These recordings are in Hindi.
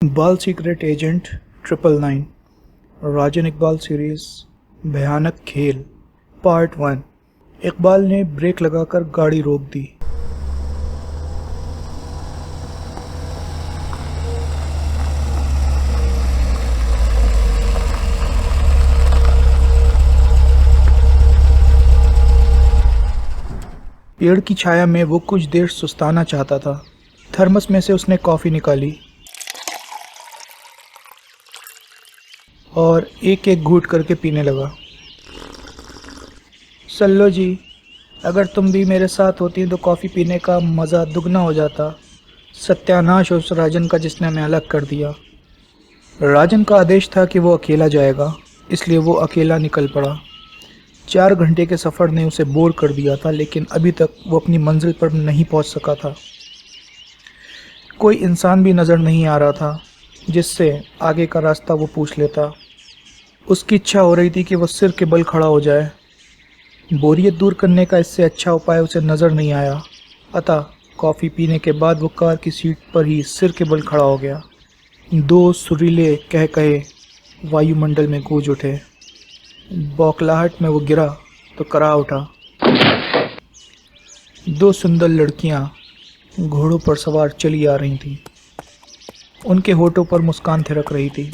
बाल सीक्रेट एजेंट 999 राजन इकबाल सीरीज भयानक खेल पार्ट 1। इकबाल ने ब्रेक लगाकर गाड़ी रोक दी। पेड़ की छाया में वो कुछ देर सुस्ताना चाहता था। थर्मस में से उसने कॉफ़ी निकाली और एक एक घूंट करके पीने लगा। सल्लो जी, अगर तुम भी मेरे साथ होती तो कॉफ़ी पीने का मज़ा दुगना हो जाता। सत्यानाश उस राजन का जिसने हमें अलग कर दिया। राजन का आदेश था कि वो अकेला जाएगा, इसलिए वो अकेला निकल पड़ा। 4 घंटे के सफ़र ने उसे बोर कर दिया था, लेकिन अभी तक वो अपनी मंजिल पर नहीं पहुंच सका था। कोई इंसान भी नज़र नहीं आ रहा था जिससे आगे का रास्ता वो पूछ लेता। उसकी इच्छा हो रही थी कि वो सिर के बल खड़ा हो जाए। बोरियत दूर करने का इससे अच्छा उपाय उसे नज़र नहीं आया। अतः कॉफ़ी पीने के बाद वो कार की सीट पर ही सिर के बल खड़ा हो गया। 2 सुरीले कह कहे वायुमंडल में गूंज उठे। बौखलाहट में वो गिरा तो करा उठा। 2 सुंदर लड़कियां घोड़ों पर सवार चली आ रही थीं। उनके होठों पर मुस्कान थिरक रही थी।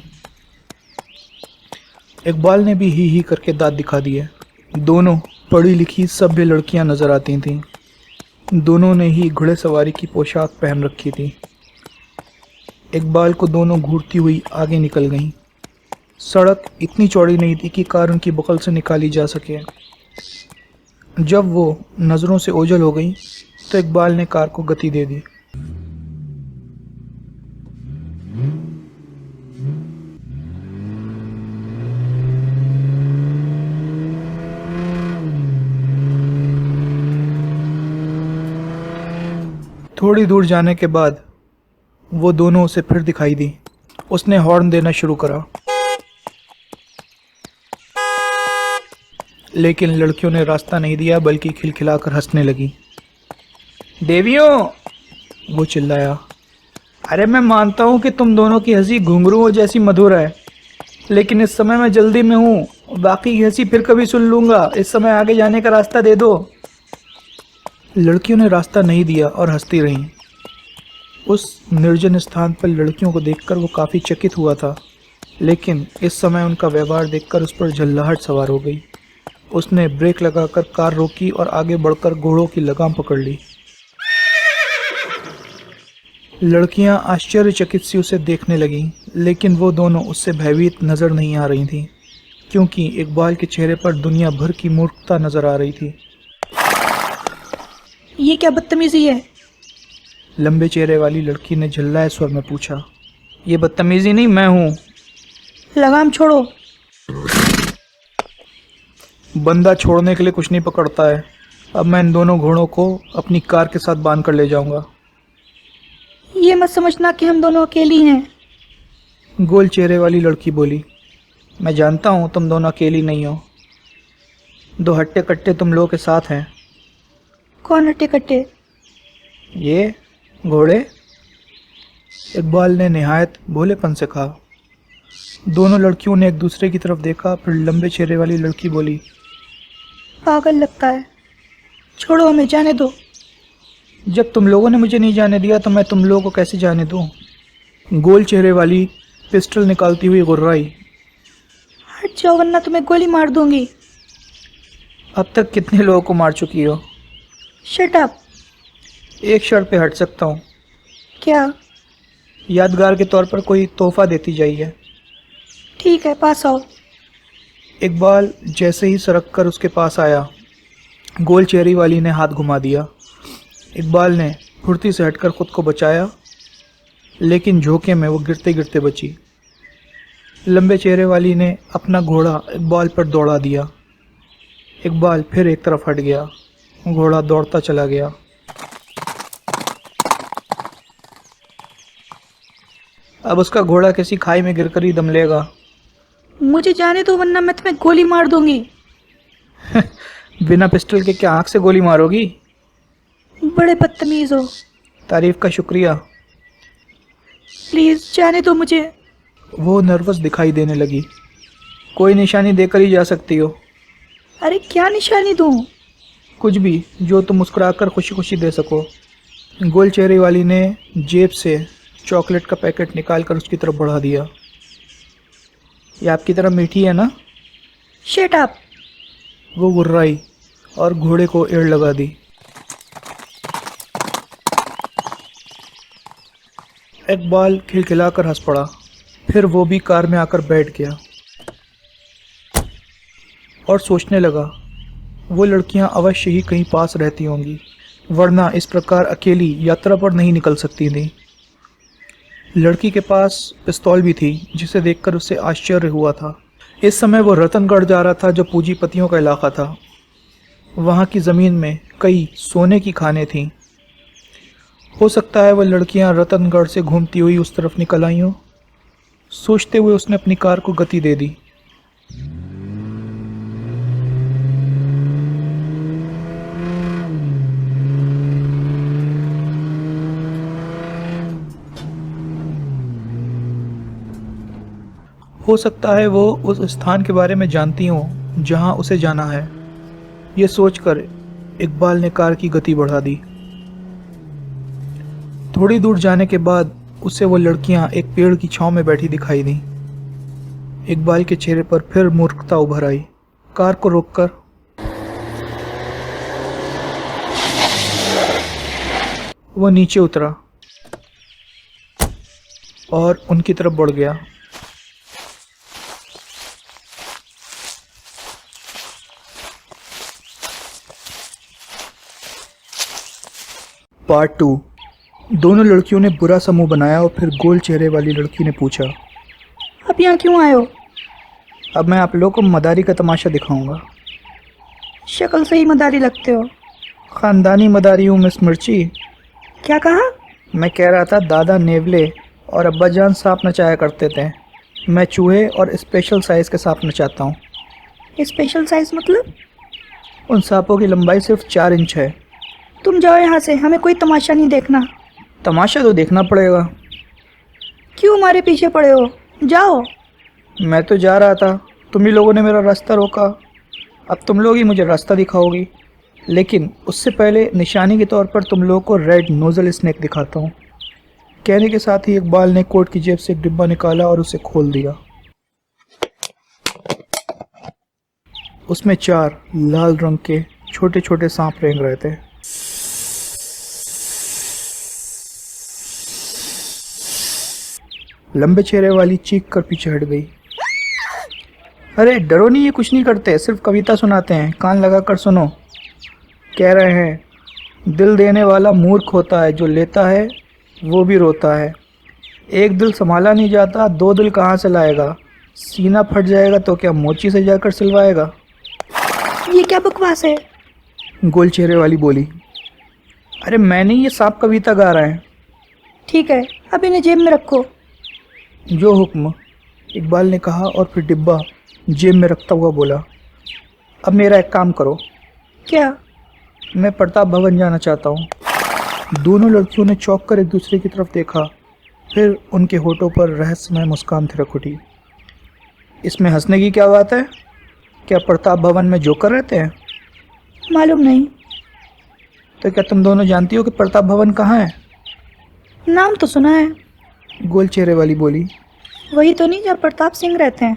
इकबाल ने भी ही करके दांत दिखा दिए। दोनों पढ़ी लिखी सभ्य लड़कियां नजर आती थीं। दोनों ने ही घुड़सवारी की पोशाक पहन रखी थी। इकबाल को दोनों घूरती हुई आगे निकल गईं। सड़क इतनी चौड़ी नहीं थी कि कार उनकी बगल से निकाली जा सके। जब वो नज़रों से ओझल हो गई तो इकबाल ने कार को गति दे दी। थोड़ी दूर जाने के बाद वो दोनों उसे फिर दिखाई दी। उसने हॉर्न देना शुरू करा, लेकिन लड़कियों ने रास्ता नहीं दिया, बल्कि खिलखिलाकर हंसने लगी। देवियों, वो चिल्लाया, अरे मैं मानता हूँ कि तुम दोनों की हंसी घुंघरूओं जैसी मधुर है, लेकिन इस समय मैं जल्दी में हूँ। बाकी की हंसी फिर कभी सुन लूँगा। इस समय आगे जाने का रास्ता दे दो। लड़कियों ने रास्ता नहीं दिया और हंसती रहीं। उस निर्जन स्थान पर लड़कियों को देखकर वो काफ़ी चकित हुआ था, लेकिन इस समय उनका व्यवहार देखकर उस पर झल्लाहट सवार हो गई। उसने ब्रेक लगाकर कार रोकी और आगे बढ़कर घोड़ों की लगाम पकड़ ली। लड़कियां आश्चर्यचकित सी उसे देखने लगीं, लेकिन वो दोनों उससे भयभीत नजर नहीं आ रही थीं, क्योंकि इकबाल के चेहरे पर दुनिया भर की मूर्खता नजर आ रही थी। ये क्या बदतमीजी है? लंबे चेहरे वाली लड़की ने झल्लाए स्वर में पूछा। ये बदतमीजी नहीं, मैं हूँ। लगाम छोड़ो। बंदा छोड़ने के लिए कुछ नहीं पकड़ता है। अब मैं इन दोनों घोड़ों को अपनी कार के साथ बांध कर ले जाऊंगा। ये मत समझना कि हम दोनों अकेली हैं। गोल चेहरे वाली लड़की बोली, मैं जानता हूँ तुम दोनों अकेली नहीं हो। 2 हट्टे कट्टे तुम लोगों के साथ हैं। कौन हट्टे कट्टे? ये घोड़े, इकबाल ने निहायत भोलेपन से कहा। दोनों लड़कियों ने एक दूसरे की तरफ देखा, फिर लंबे चेहरे वाली लड़की बोली, पागल लगता है, छोड़ो, हमें जाने दो। जब तुम लोगों ने मुझे नहीं जाने दिया तो मैं तुम लोगों को कैसे जाने दूं? गोल चेहरे वाली पिस्टल निकालती हुई गुर्राई। हट जाओ वरना तुम्हें गोली मार दूंगी। अब तक कितने लोगों को मार चुकी हो? Shut up. एक शर्त पे हट सकता हूँ। क्या? यादगार के तौर पर कोई तोहफा देती जाइए। ठीक है, पास आओ। इकबाल जैसे ही सरक कर उसके पास आया, गोल चेहरे वाली ने हाथ घुमा दिया। इकबाल ने फुर्ती से हटकर खुद को बचाया, लेकिन झोंके में वो गिरते गिरते बची। लंबे चेहरे वाली ने अपना घोड़ा इकबाल पर दौड़ा दिया। इकबाल फिर एक तरफ हट गया। घोड़ा दौड़ता चला गया। अब उसका घोड़ा किसी खाई में गिरकर ही दम लेगा। मुझे जाने दो वरना मैं तुम्हें गोली मार दूंगी। बिना पिस्टल के क्या आंख से गोली मारोगी? बड़े बदतमीज हो। तारीफ का शुक्रिया। प्लीज जाने दो मुझे। वो नर्वस दिखाई देने लगी। कोई निशानी देकर ही जा सकती हो। अरे क्या निशानी दूं? कुछ भी जो तुम मुस्कुराकर खुशी खुशी दे सको। गोल चेहरे वाली ने जेब से चॉकलेट का पैकेट निकालकर उसकी तरफ बढ़ा दिया। ये आपकी तरह मीठी है ना? Shut up. वो गुर्राई और घोड़े को एड़ लगा दी। इकबाल खिलखिलाकर हंस पड़ा। फिर वो भी कार में आकर बैठ गया और सोचने लगा, वो लड़कियां अवश्य ही कहीं पास रहती होंगी, वरना इस प्रकार अकेली यात्रा पर नहीं निकल सकती थी। लड़की के पास पिस्तौल भी थी, जिसे देखकर उसे आश्चर्य हुआ था। इस समय वो रतनगढ़ जा रहा था, जो पूंजीपतियों का इलाका था। वहाँ की ज़मीन में कई सोने की खानें थीं। हो सकता है वह लड़कियां रतनगढ़ से घूमती हुई उस तरफ निकल आई हों। सोचते हुए उसने अपनी कार को गति दे दी। हो सकता है वो उस स्थान के बारे में जानती हों जहां उसे जाना है। ये सोचकर इकबाल ने कार की गति बढ़ा दी। थोड़ी दूर जाने के बाद उसे वो लड़कियां एक पेड़ की छांव में बैठी दिखाई दी। इकबाल के चेहरे पर फिर मूर्खता उभर आई। कार को रोककर वो नीचे उतरा और उनकी तरफ बढ़ गया। पार्ट 2। दोनों लड़कियों ने बुरा सा मुंह बनाया और फिर गोल चेहरे वाली लड़की ने पूछा, अब यहाँ क्यों आए हो? अब मैं आप लोगों को मदारी का तमाशा दिखाऊंगा। शक्ल से ही मदारी लगते हो। खानदानी मदारी हूँ मिस मिर्ची। क्या कहा? मैं कह रहा था दादा नेवले और अब्बा जान सांप नचाया करते थे। मैं चूहे और स्पेशल साइज़ के सांप नचाता हूँ। स्पेशल साइज मतलब? उन सांपों की लंबाई सिर्फ 4 इंच है। तुम जाओ यहाँ से, हमें कोई तमाशा नहीं देखना। तमाशा तो देखना पड़ेगा। क्यों हमारे पीछे पड़े हो? जाओ। मैं तो जा रहा था, तुम ही लोगों ने मेरा रास्ता रोका। अब तुम लोग ही मुझे रास्ता दिखाओगी, लेकिन उससे पहले निशानी के तौर पर तुम लोगों को रेड नोजल स्नेक दिखाता हूँ। कहने के साथ ही इकबाल ने कोट की जेब से एक डिब्बा निकाला और उसे खोल दिया। उसमें 4 लाल रंग के छोटे छोटे सांप रेंग रहे थे। लंबे चेहरे वाली चीख कर पीछे हट गई। अरे डरो नहीं, ये कुछ नहीं करते, सिर्फ कविता सुनाते हैं, कान लगा कर सुनो। कह रहे हैं, दिल देने वाला मूर्ख होता है, जो लेता है वो भी रोता है। एक दिल संभाला नहीं जाता, 2 दिल कहाँ से लाएगा? सीना फट जाएगा तो क्या मोची से जाकर सिलवाएगा? ये क्या बकवास है? गोल चेहरे वाली बोली। अरे मैं नहीं, ये सांप कविता गा रहे हैं। ठीक है, अब इन्हें जेब में रखो। जो हुक्म, इकबाल ने कहा और फिर डिब्बा जेब में रखता हुआ बोला, अब मेरा एक काम करो। क्या? मैं प्रताप भवन जाना चाहता हूँ। दोनों लड़कियों ने चौंक कर एक दूसरे की तरफ देखा, फिर उनके होठों पर रहस्यमय मुस्कान थिरक उठी। इसमें हंसने की क्या बात है? क्या प्रताप भवन में जोकर रहते हैं? मालूम नहीं। तो क्या तुम दोनों जानती हो कि प्रताप भवन कहाँ है? नाम तो सुना है। गोल चेहरे वाली बोली। वही तो नहीं जहाँ प्रताप सिंह रहते हैं?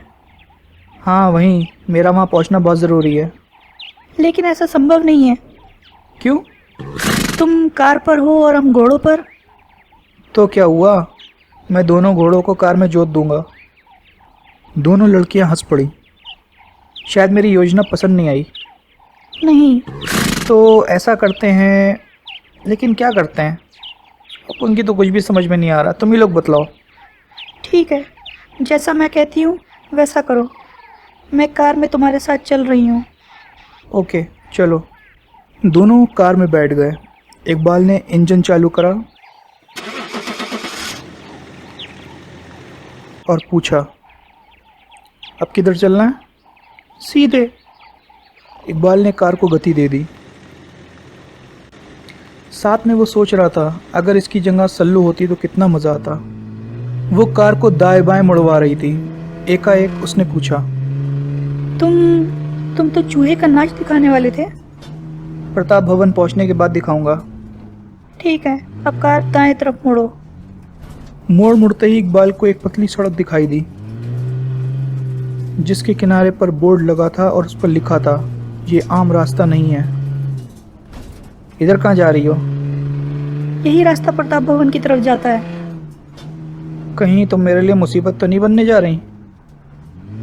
हाँ वहीं, मेरा वहाँ पहुँचना बहुत ज़रूरी है। लेकिन ऐसा संभव नहीं है। क्यों? तुम कार पर हो और हम घोड़ों पर। तो क्या हुआ, मैं दोनों घोड़ों को कार में जोत दूंगा। दोनों लड़कियां हंस पड़ी। शायद मेरी योजना पसंद नहीं आई। नहीं। तो ऐसा करते हैं, लेकिन क्या करते हैं? अब उनकी तो कुछ भी समझ में नहीं आ रहा, तुम ही लोग बतलाओ। ठीक है, जैसा मैं कहती हूँ वैसा करो। मैं कार में तुम्हारे साथ चल रही हूँ। ओके चलो। दोनों कार में बैठ गए। इकबाल ने इंजन चालू करा और पूछा, अब किधर चलना है? सीधे। इकबाल ने कार को गति दे दी। साथ में वो सोच रहा था, अगर इसकी जगह सल्लू होती तो कितना मज़ा आता। वो कार को दाएं बाएं मुड़वा रही थी। एकाएक उसने पूछा, तुम तो चूहे का नाच दिखाने वाले थे। प्रताप भवन पहुंचने के बाद दिखाऊंगा। ठीक है, अब कार दाएं तरफ मोड़ो। मोड़ मुड़ते ही इकबाल को एक पतली सड़क दिखाई दी, जिसके किनारे पर बोर्ड लगा था और उस पर लिखा था, ये आम रास्ता नहीं है। इधर कहाँ जा रही हो? यही रास्ता प्रताप भवन की तरफ जाता है। कहीं तुम मेरे लिए मुसीबत तो नहीं बनने जा रही?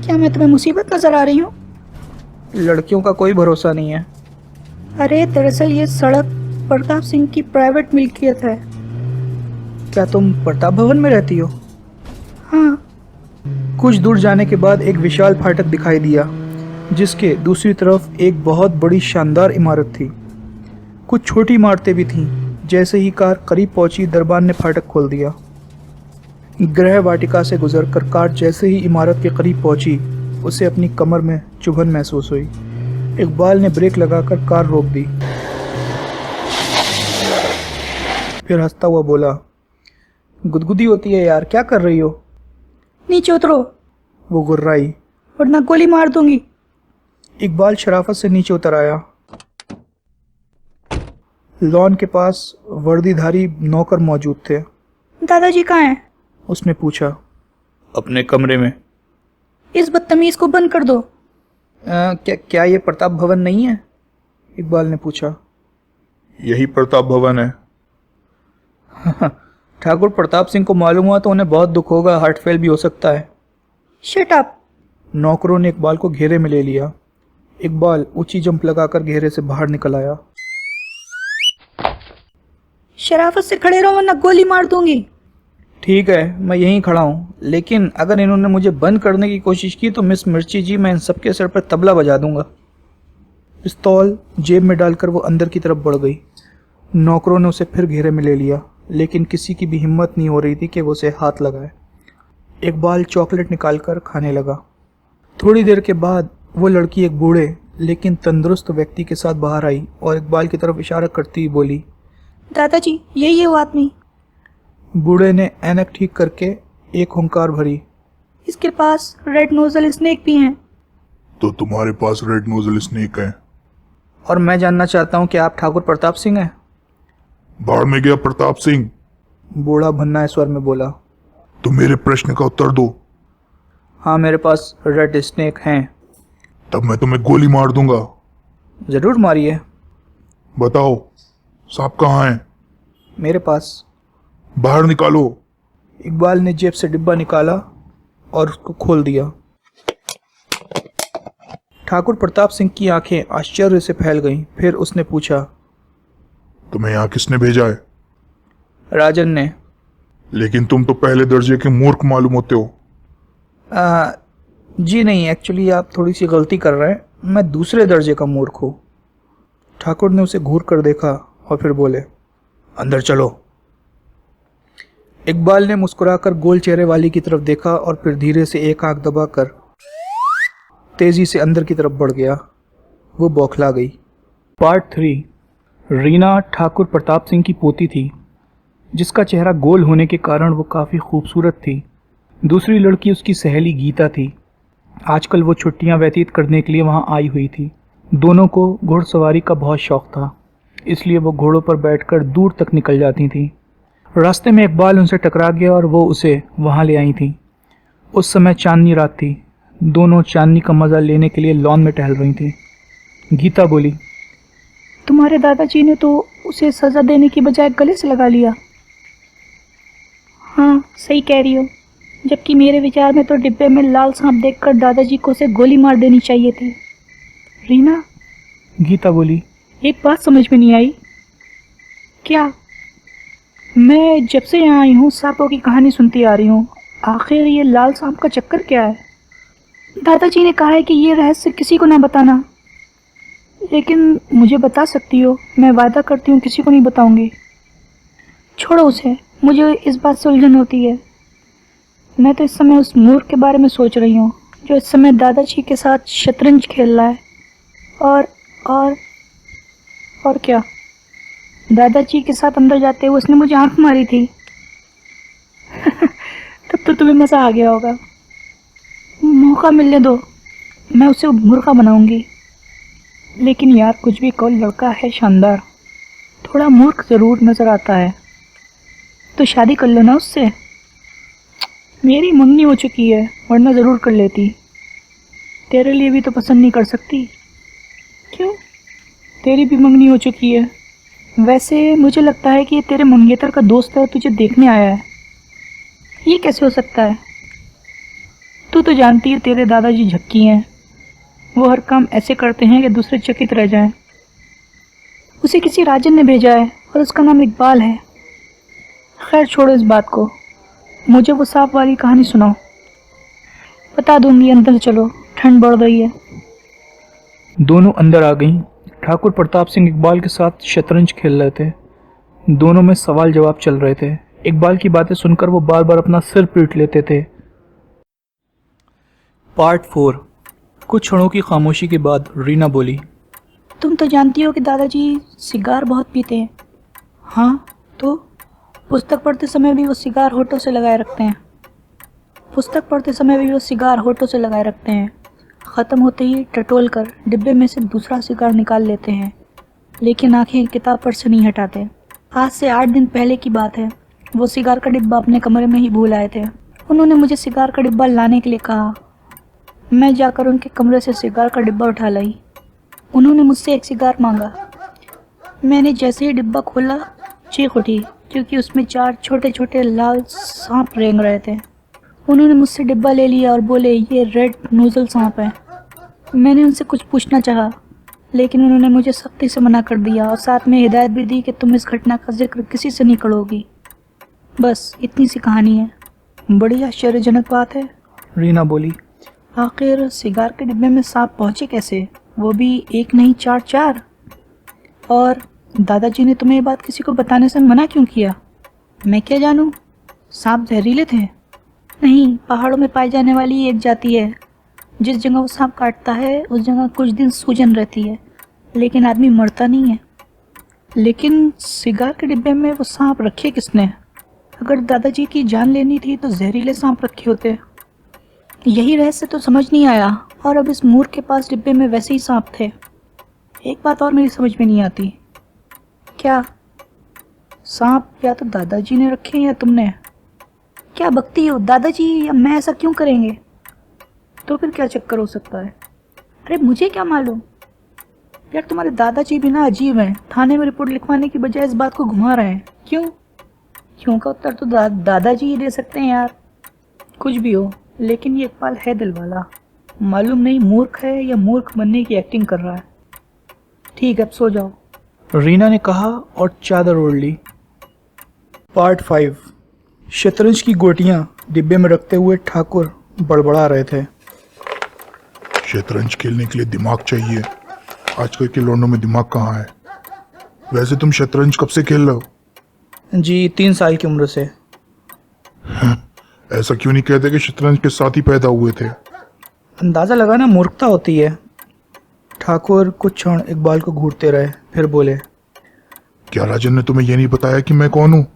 क्या मैं तुम्हें मुसीबत नजर आ रही हूँ? लड़कियों का कोई भरोसा नहीं है। अरे दरअसल ये सड़क प्रताप सिंह की प्राइवेट मिल्कियत है। क्या तुम प्रताप भवन में रहती हो? हाँ। कुछ दूर जाने के बाद एक विशाल फाटक दिखाई दिया, जिसके दूसरी तरफ एक बहुत बड़ी शानदार इमारत थी। कुछ छोटी इमारतें भी थीं। जैसे ही कार करीब पहुंची, दरबान ने फाटक खोल दिया। गृह वाटिका से गुजरकर कार जैसे ही इमारत के करीब पहुंची, उसे अपनी कमर में चुभन महसूस हुई। इकबाल ने ब्रेक लगाकर कार रोक दी, फिर हंसता हुआ बोला, गुदगुदी होती है यार, क्या कर रही हो? नीचे उतरो, वो गुर्राई। वरना गोली मार दूंगी। इकबाल शराफत से नीचे उतर आया। लॉन के पास वर्दीधारी नौकर मौजूद थे। दादाजी कहाँ हैं? उसने पूछा। अपने कमरे में। इस बदतमीज को बंद कर दो। क्या ये प्रताप भवन नहीं है? इकबाल ने पूछा। यही प्रताप भवन है। ठाकुर प्रताप सिंह को मालूम हुआ तो उन्हें बहुत दुख होगा, हार्ट फेल भी हो सकता है। Shut up. नौकरों ने इकबाल को घेरे में ले लिया। इकबाल ऊंची जंप लगाकर घेरे से बाहर निकल आया। शराफत से खड़े रहो वरना गोली मार दूंगी। ठीक है, मैं यहीं खड़ा हूँ, लेकिन अगर इन्होंने मुझे बंद करने की कोशिश की तो मिस मिर्ची जी, मैं इन सबके सिर पर तबला बजा दूंगा। पिस्तौल जेब में डालकर वो अंदर की तरफ बढ़ गई। नौकरों ने उसे फिर घेरे में ले लिया, लेकिन किसी की भी हिम्मत नहीं हो रही थी कि वो उसे हाथ लगाए। इकबाल चॉकलेट निकालकर खाने लगा। थोड़ी देर के बाद वो लड़की एक बूढ़े लेकिन तंदुरुस्त व्यक्ति के साथ बाहर आई और इकबाल की तरफ इशारा करती हुई बोली, दादाजी यही है वो आदमी। बूढ़े ने ऐनक ठीक करके एक हुंकार भरी, इसके पास रेड नोजल स्नेक भी हैं। तो तुम्हारे पास रेड नोजल स्नेक है? और मैं जानना चाहता हूँ कि आप ठाकुर प्रताप सिंह हैं? बाढ़ में गया प्रताप सिंह, बूढ़ा भन्ना स्वर में बोला। तो मेरे प्रश्न का उत्तर दो। हाँ, मेरे पास रेड स्नेक हैं। तब मैं तुम्हें गोली मार दूंगा। जरूर मारिए। बताओ सांप कहाँ है? मेरे पास। बाहर निकालो। इकबाल ने जेब से डिब्बा निकाला और उसको खोल दिया। ठाकुर प्रताप सिंह की आंखें आश्चर्य से फैल गईं। फिर उसने पूछा, तुम्हें यहाँ किसने भेजा है? राजन ने। लेकिन तुम तो पहले दर्जे के मूर्ख मालूम होते हो। जी नहीं, एक्चुअली आप थोड़ी सी गलती कर रहे हैं, मैं दूसरे दर्जे का मूर्ख हूँ। ठाकुर ने उसे घूर कर देखा और फिर बोले, अंदर चलो। इकबाल ने मुस्कुराकर गोल चेहरे वाली की तरफ देखा और फिर धीरे से एक आंख दबाकर तेजी से अंदर की तरफ बढ़ गया। वो बौखला गई। पार्ट 3। रीना ठाकुर प्रताप सिंह की पोती थी, जिसका चेहरा गोल होने के कारण वो काफ़ी खूबसूरत थी। दूसरी लड़की उसकी सहेली गीता थी। आजकल वो छुट्टियां व्यतीत करने के लिए वहां आई हुई थी। दोनों को घुड़सवारी का बहुत शौक था, इसलिए वो घोड़ों पर बैठकर दूर तक निकल जाती थीं। रास्ते में इकबाल उनसे टकरा गया और वो उसे वहां ले आई थी। उस समय चांदनी रात थी। दोनों चांदनी का मज़ा लेने के लिए लॉन में टहल रही थी। गीता बोली, तुम्हारे दादाजी ने तो उसे सजा देने की बजाय गले से लगा लिया। हाँ सही कह रही हो, जबकि मेरे विचार में तो डिब्बे में लाल सांप देखकर दादाजी को उसे गोली मार देनी चाहिए थी। रीना, गीता बोली, एक बात समझ में नहीं आई। क्या? मैं जब से यहाँ आई हूँ सांपों की कहानी सुनती आ रही हूँ। आखिर ये लाल सांप का चक्कर क्या है? दादाजी ने कहा है कि ये रहस्य किसी को ना बताना, लेकिन मुझे बता सकती हो। मैं वादा करती हूँ किसी को नहीं बताऊंगी। छोड़ो उसे, मुझे इस बात से उलझन होती है। मैं तो इस समय उस मूर्ख के बारे में सोच रही हूँ जो इस समय दादाजी के साथ शतरंज खेल रहा है। और क्या? दादाजी के साथ अंदर जाते हुए उसने मुझे आंख मारी थी। तब तो तुम्हें मज़ा आ गया होगा। मौका मिलने दो, मैं उसे मुर्गा बनाऊंगी। लेकिन यार कुछ भी कहो, लड़का है शानदार, थोड़ा मूर्ख ज़रूर नज़र आता है। तो शादी कर लो ना उससे। मेरी मंगनी हो चुकी है, वरना ज़रूर कर लेती। तेरे लिए भी तो पसंद नहीं कर सकती। क्यों? तेरी भी मंगनी हो चुकी है। वैसे मुझे लगता है कि ये तेरे मंगेतर का दोस्त है और तुझे देखने आया है। ये कैसे हो सकता है? तू तो जानती है तेरे दादाजी झक्की हैं, वो हर काम ऐसे करते हैं कि दूसरे चकित रह जाएं। उसे किसी राजन ने भेजा है और उसका नाम इकबाल है। खैर छोड़ो इस बात को, मुझे वो सांप वाली कहानी सुनाओ। बता दूंगी, अंदर चलो, ठंड बढ़ रही है। दोनों अंदर आ गईं। ठाकुर प्रताप सिंह इकबाल के साथ शतरंज खेल रहे थे। दोनों में सवाल जवाब चल रहे थे। इकबाल की बातें सुनकर वो बार बार अपना सिर पीट लेते थे। पार्ट 4। कुछ क्षणों की खामोशी के बाद रीना बोली, तुम तो जानती हो कि दादाजी सिगार बहुत पीते हैं। हाँ तो पुस्तक पढ़ते समय भी वो सिगार होठों से लगाए रखते हैं। ख़त्म होते ही टटोल कर डिब्बे में से दूसरा सिगार निकाल लेते हैं, लेकिन आंखें किताब पर से नहीं हटाते। आज से 8 दिन पहले की बात है, वो सिगार का डिब्बा अपने कमरे में ही भूल आए थे। उन्होंने मुझे सिगार का डिब्बा लाने के लिए कहा। मैं जाकर उनके कमरे से सिगार का डिब्बा उठा लाई। उन्होंने मुझसे एक सिगार मांगा। मैंने जैसे ही डिब्बा खोला, चीख उठी, क्योंकि उसमें 4 छोटे छोटे लाल सांप रेंग रहे थे। उन्होंने मुझसे डिब्बा ले लिया और बोले, ये रेड नोजल सांप है। मैंने उनसे कुछ पूछना चाहा, लेकिन उन्होंने मुझे सख्ती से मना कर दिया और साथ में हिदायत भी दी कि तुम इस घटना का जिक्र किसी से नहीं करोगी। बस इतनी सी कहानी है। बड़ी आश्चर्यजनक बात है, रीना बोली। आखिर सिगार के डिब्बे में सांप पहुंचे कैसे, वो भी एक नहीं 4-4। और दादाजी ने तुम्हें ये बात किसी को बताने से मना क्यों किया? मैं क्या जानूं, सांप जहरीले थे? नहीं, पहाड़ों में पाई जाने वाली एक जाति है। जिस जगह वो सांप काटता है उस जगह कुछ दिन सूजन रहती है, लेकिन आदमी मरता नहीं है। लेकिन सिगार के डिब्बे में वो सांप रखे किसने? अगर दादाजी की जान लेनी थी तो जहरीले सांप रखे होते। यही रहस्य तो समझ नहीं आया। और अब इस मूर्ख के पास डिब्बे में वैसे ही सांप थे। एक बात और मेरी समझ में नहीं आती। क्या सांप या तो दादाजी ने रखे या तुमने? क्या बकती हो, दादाजी या मैं ऐसा क्यों करेंगे? तो फिर क्या चक्कर हो सकता है? अरे मुझे क्या मालूम यार, तुम्हारे दादाजी भी ना अजीब हैं। थाने में रिपोर्ट लिखवाने की बजाय इस बात को घुमा रहे हैं। क्यों का उत्तर तो दादाजी ही दे सकते हैं यार। कुछ भी हो, लेकिन ये इकबाल है दिल वाला। मालूम नहीं मूर्ख है या मूर्ख बनने की एक्टिंग कर रहा है। ठीक है, अब सो जाओ, रीना ने कहा और चादर ओढ़ ली। पार्ट 5। शतरंज की गोटियां डिब्बे में रखते हुए ठाकुर बड़बड़ा रहे थे। शतरंज खेलने के लिए दिमाग चाहिए। आजकल के लौंडों में दिमाग कहाँ है? वैसे तुम शतरंज कब से खेल रहे हो? जी 3 साल की उम्र से। ऐसा क्यों नहीं कहते कि शतरंज के साथ ही पैदा हुए थे? अंदाज़ा लगाना मूर्खता होती है। ठाकुर कुछ क्षण इकबाल को घूरते रहे, फिर बोले, क्या राजन ने तुम्हें यह नहीं बताया कि मैं कौन हूँ?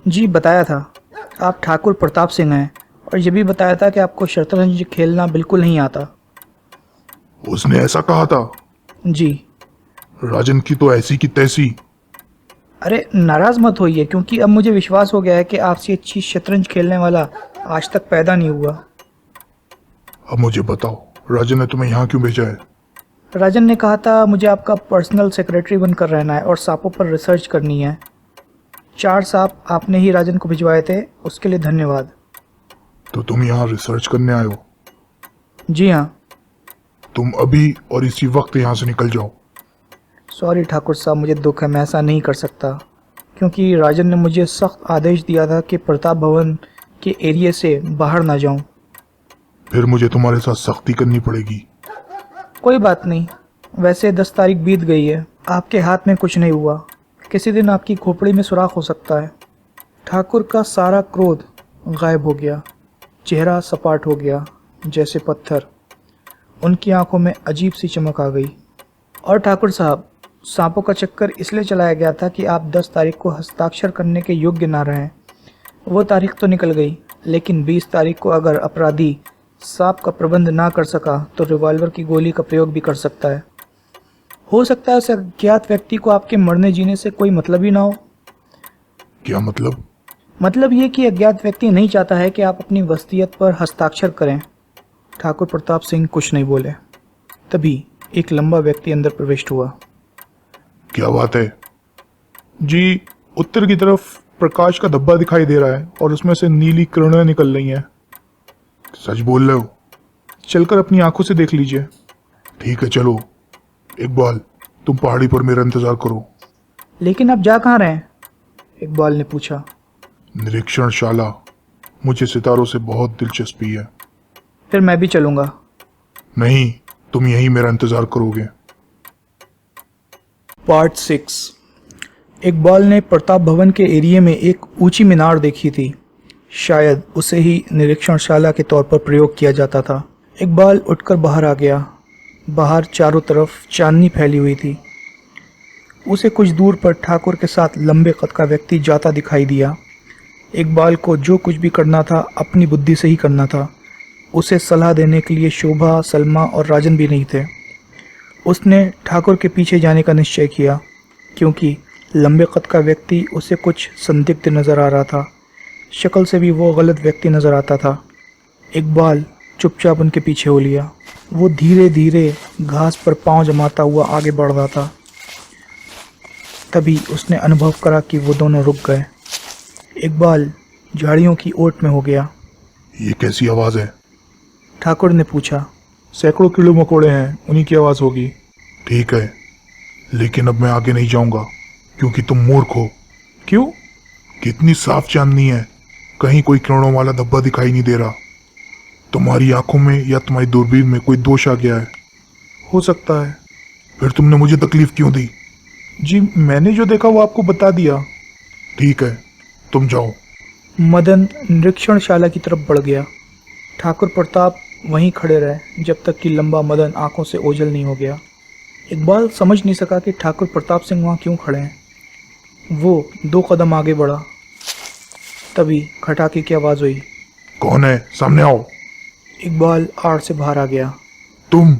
जी बताया था, आप ठाकुर प्रताप सिंह हैं, और ये भी बताया था कि आपको शतरंज खेलना बिल्कुल नहीं आता। उसने ऐसा कहा था? जी। राजन की तो ऐसी की तैसी। अरे नाराज़ मत होइए, क्योंकि अब मुझे विश्वास हो गया है कि आपसे अच्छी शतरंज खेलने वाला आज तक पैदा नहीं हुआ। अब मुझे बताओ, राजन ने तुम्हें यहाँ क्यों भेजा है? राजन ने कहा था मुझे आपका पर्सनल सेक्रेटरी बनकर रहना है और सांपों पर रिसर्च करनी है। 4 सांप आपने ही राजन को भिजवाए थे, उसके लिए धन्यवाद। तो तुम यहाँ रिसर्च करने आए हो? जी हाँ। तुम अभी और इसी वक्त यहाँ से निकल जाओ। सॉरी ठाकुर साहब, मुझे दुख है, मैं ऐसा नहीं कर सकता, क्योंकि राजन ने मुझे सख्त आदेश दिया था कि प्रताप भवन के एरिया से बाहर ना जाऊं। फिर मुझे तुम्हारे साथ सख्ती करनी पड़ेगी। कोई बात नहीं, वैसे 10 तारीख बीत गई है, आपके हाथ में कुछ नहीं हुआ। किसी दिन आपकी खोपड़ी में सुराख हो सकता है। ठाकुर का सारा क्रोध गायब हो गया, चेहरा सपाट हो गया जैसे पत्थर। उनकी आंखों में अजीब सी चमक आ गई। और ठाकुर साहब, सांपों का चक्कर इसलिए चलाया गया था कि आप 10 तारीख को हस्ताक्षर करने के योग्य ना रहें। वो तारीख तो निकल गई, लेकिन 20 तारीख को अगर अपराधी सांप का प्रबंध ना कर सका तो रिवॉल्वर की गोली का प्रयोग भी कर सकता है। हो सकता है उस अज्ञात व्यक्ति को आपके मरने जीने से कोई मतलब ही ना हो। क्या मतलब? मतलब ये कि अज्ञात व्यक्ति नहीं चाहता है कि आप अपनी वसीयत पर हस्ताक्षर करें। ठाकुर प्रताप सिंह कुछ नहीं बोले। तभी एक लंबा व्यक्ति अंदर प्रविष्ट हुआ। क्या बात है? जी, उत्तर की तरफ प्रकाश का धब्बा दिखाई दे रहा है और उसमें से नीली किरणें निकल रही हैं। सच बोल रहे हो? चलकर अपनी आंखों से देख लीजिए। ठीक है, चलो। इकबाल, तुम पहाड़ी पर मेरा इंतजार करो। लेकिन आप जा कहाँ रहे हैं? इकबाल ने पूछा। निरीक्षणशाला। मुझे सितारों से बहुत दिलचस्पी है। फिर मैं भी चलूंगा। नहीं, तुम यहीं मेरा इंतजार करोगे। पार्ट 6। इकबाल ने प्रताप भवन के एरिया में एक ऊंची मीनार देखी थी। शायद उसे ही निरीक्षणशाला के तौर पर प्रयोग किया जाता था। इकबाल उठकर बाहर आ गया। बाहर चारों तरफ चांदनी फैली हुई थी। उसे कुछ दूर पर ठाकुर के साथ लंबे कद का व्यक्ति जाता दिखाई दिया। इकबाल को जो कुछ भी करना था अपनी बुद्धि से ही करना था। उसे सलाह देने के लिए शोभा, सलमा और राजन भी नहीं थे। उसने ठाकुर के पीछे जाने का निश्चय किया क्योंकि लंबे कद का व्यक्ति उसे कुछ संदिग्ध नजर आ रहा था। शक्ल से भी वो गलत व्यक्ति नजर आता था। इकबाल चुपचाप उनके पीछे हो लिया। वो धीरे धीरे घास पर पांव जमाता हुआ आगे बढ़ रहा था। तभी उसने अनुभव करा कि वो दोनों रुक गए। इकबाल झाड़ियों की ओट में हो गया। ये कैसी आवाज है? ठाकुर ने पूछा। सैकड़ों कीड़े मकोड़े हैं, उन्हीं की आवाज होगी। ठीक है, लेकिन अब मैं आगे नहीं जाऊंगा क्योंकि तुम मूर्ख हो। क्यों? कितनी साफ चांदनी है, कहीं कोई किरणों वाला धब्बा दिखाई नहीं दे रहा। तुम्हारी आंखों में या तुम्हारी दूरबीन में कोई दोष आ गया है। हो सकता है। फिर तुमने मुझे तकलीफ क्यों दी? जी, मैंने जो देखा वो आपको बता दिया। ठीक है, तुम जाओ। मदन निरीक्षणशाला की तरफ बढ़ गया। ठाकुर प्रताप वहीं खड़े रहे जब तक कि लंबा मदन आंखों से ओझल नहीं हो गया। इकबाल समझ नहीं सका कि ठाकुर प्रताप सिंह वहाँ क्यों खड़े हैं। वो 2 कदम आगे बढ़ा। तभी खटाके की आवाज़ हुई। कौन है? सामने आओ। इकबाल आड़ से बाहर आ गया। तुम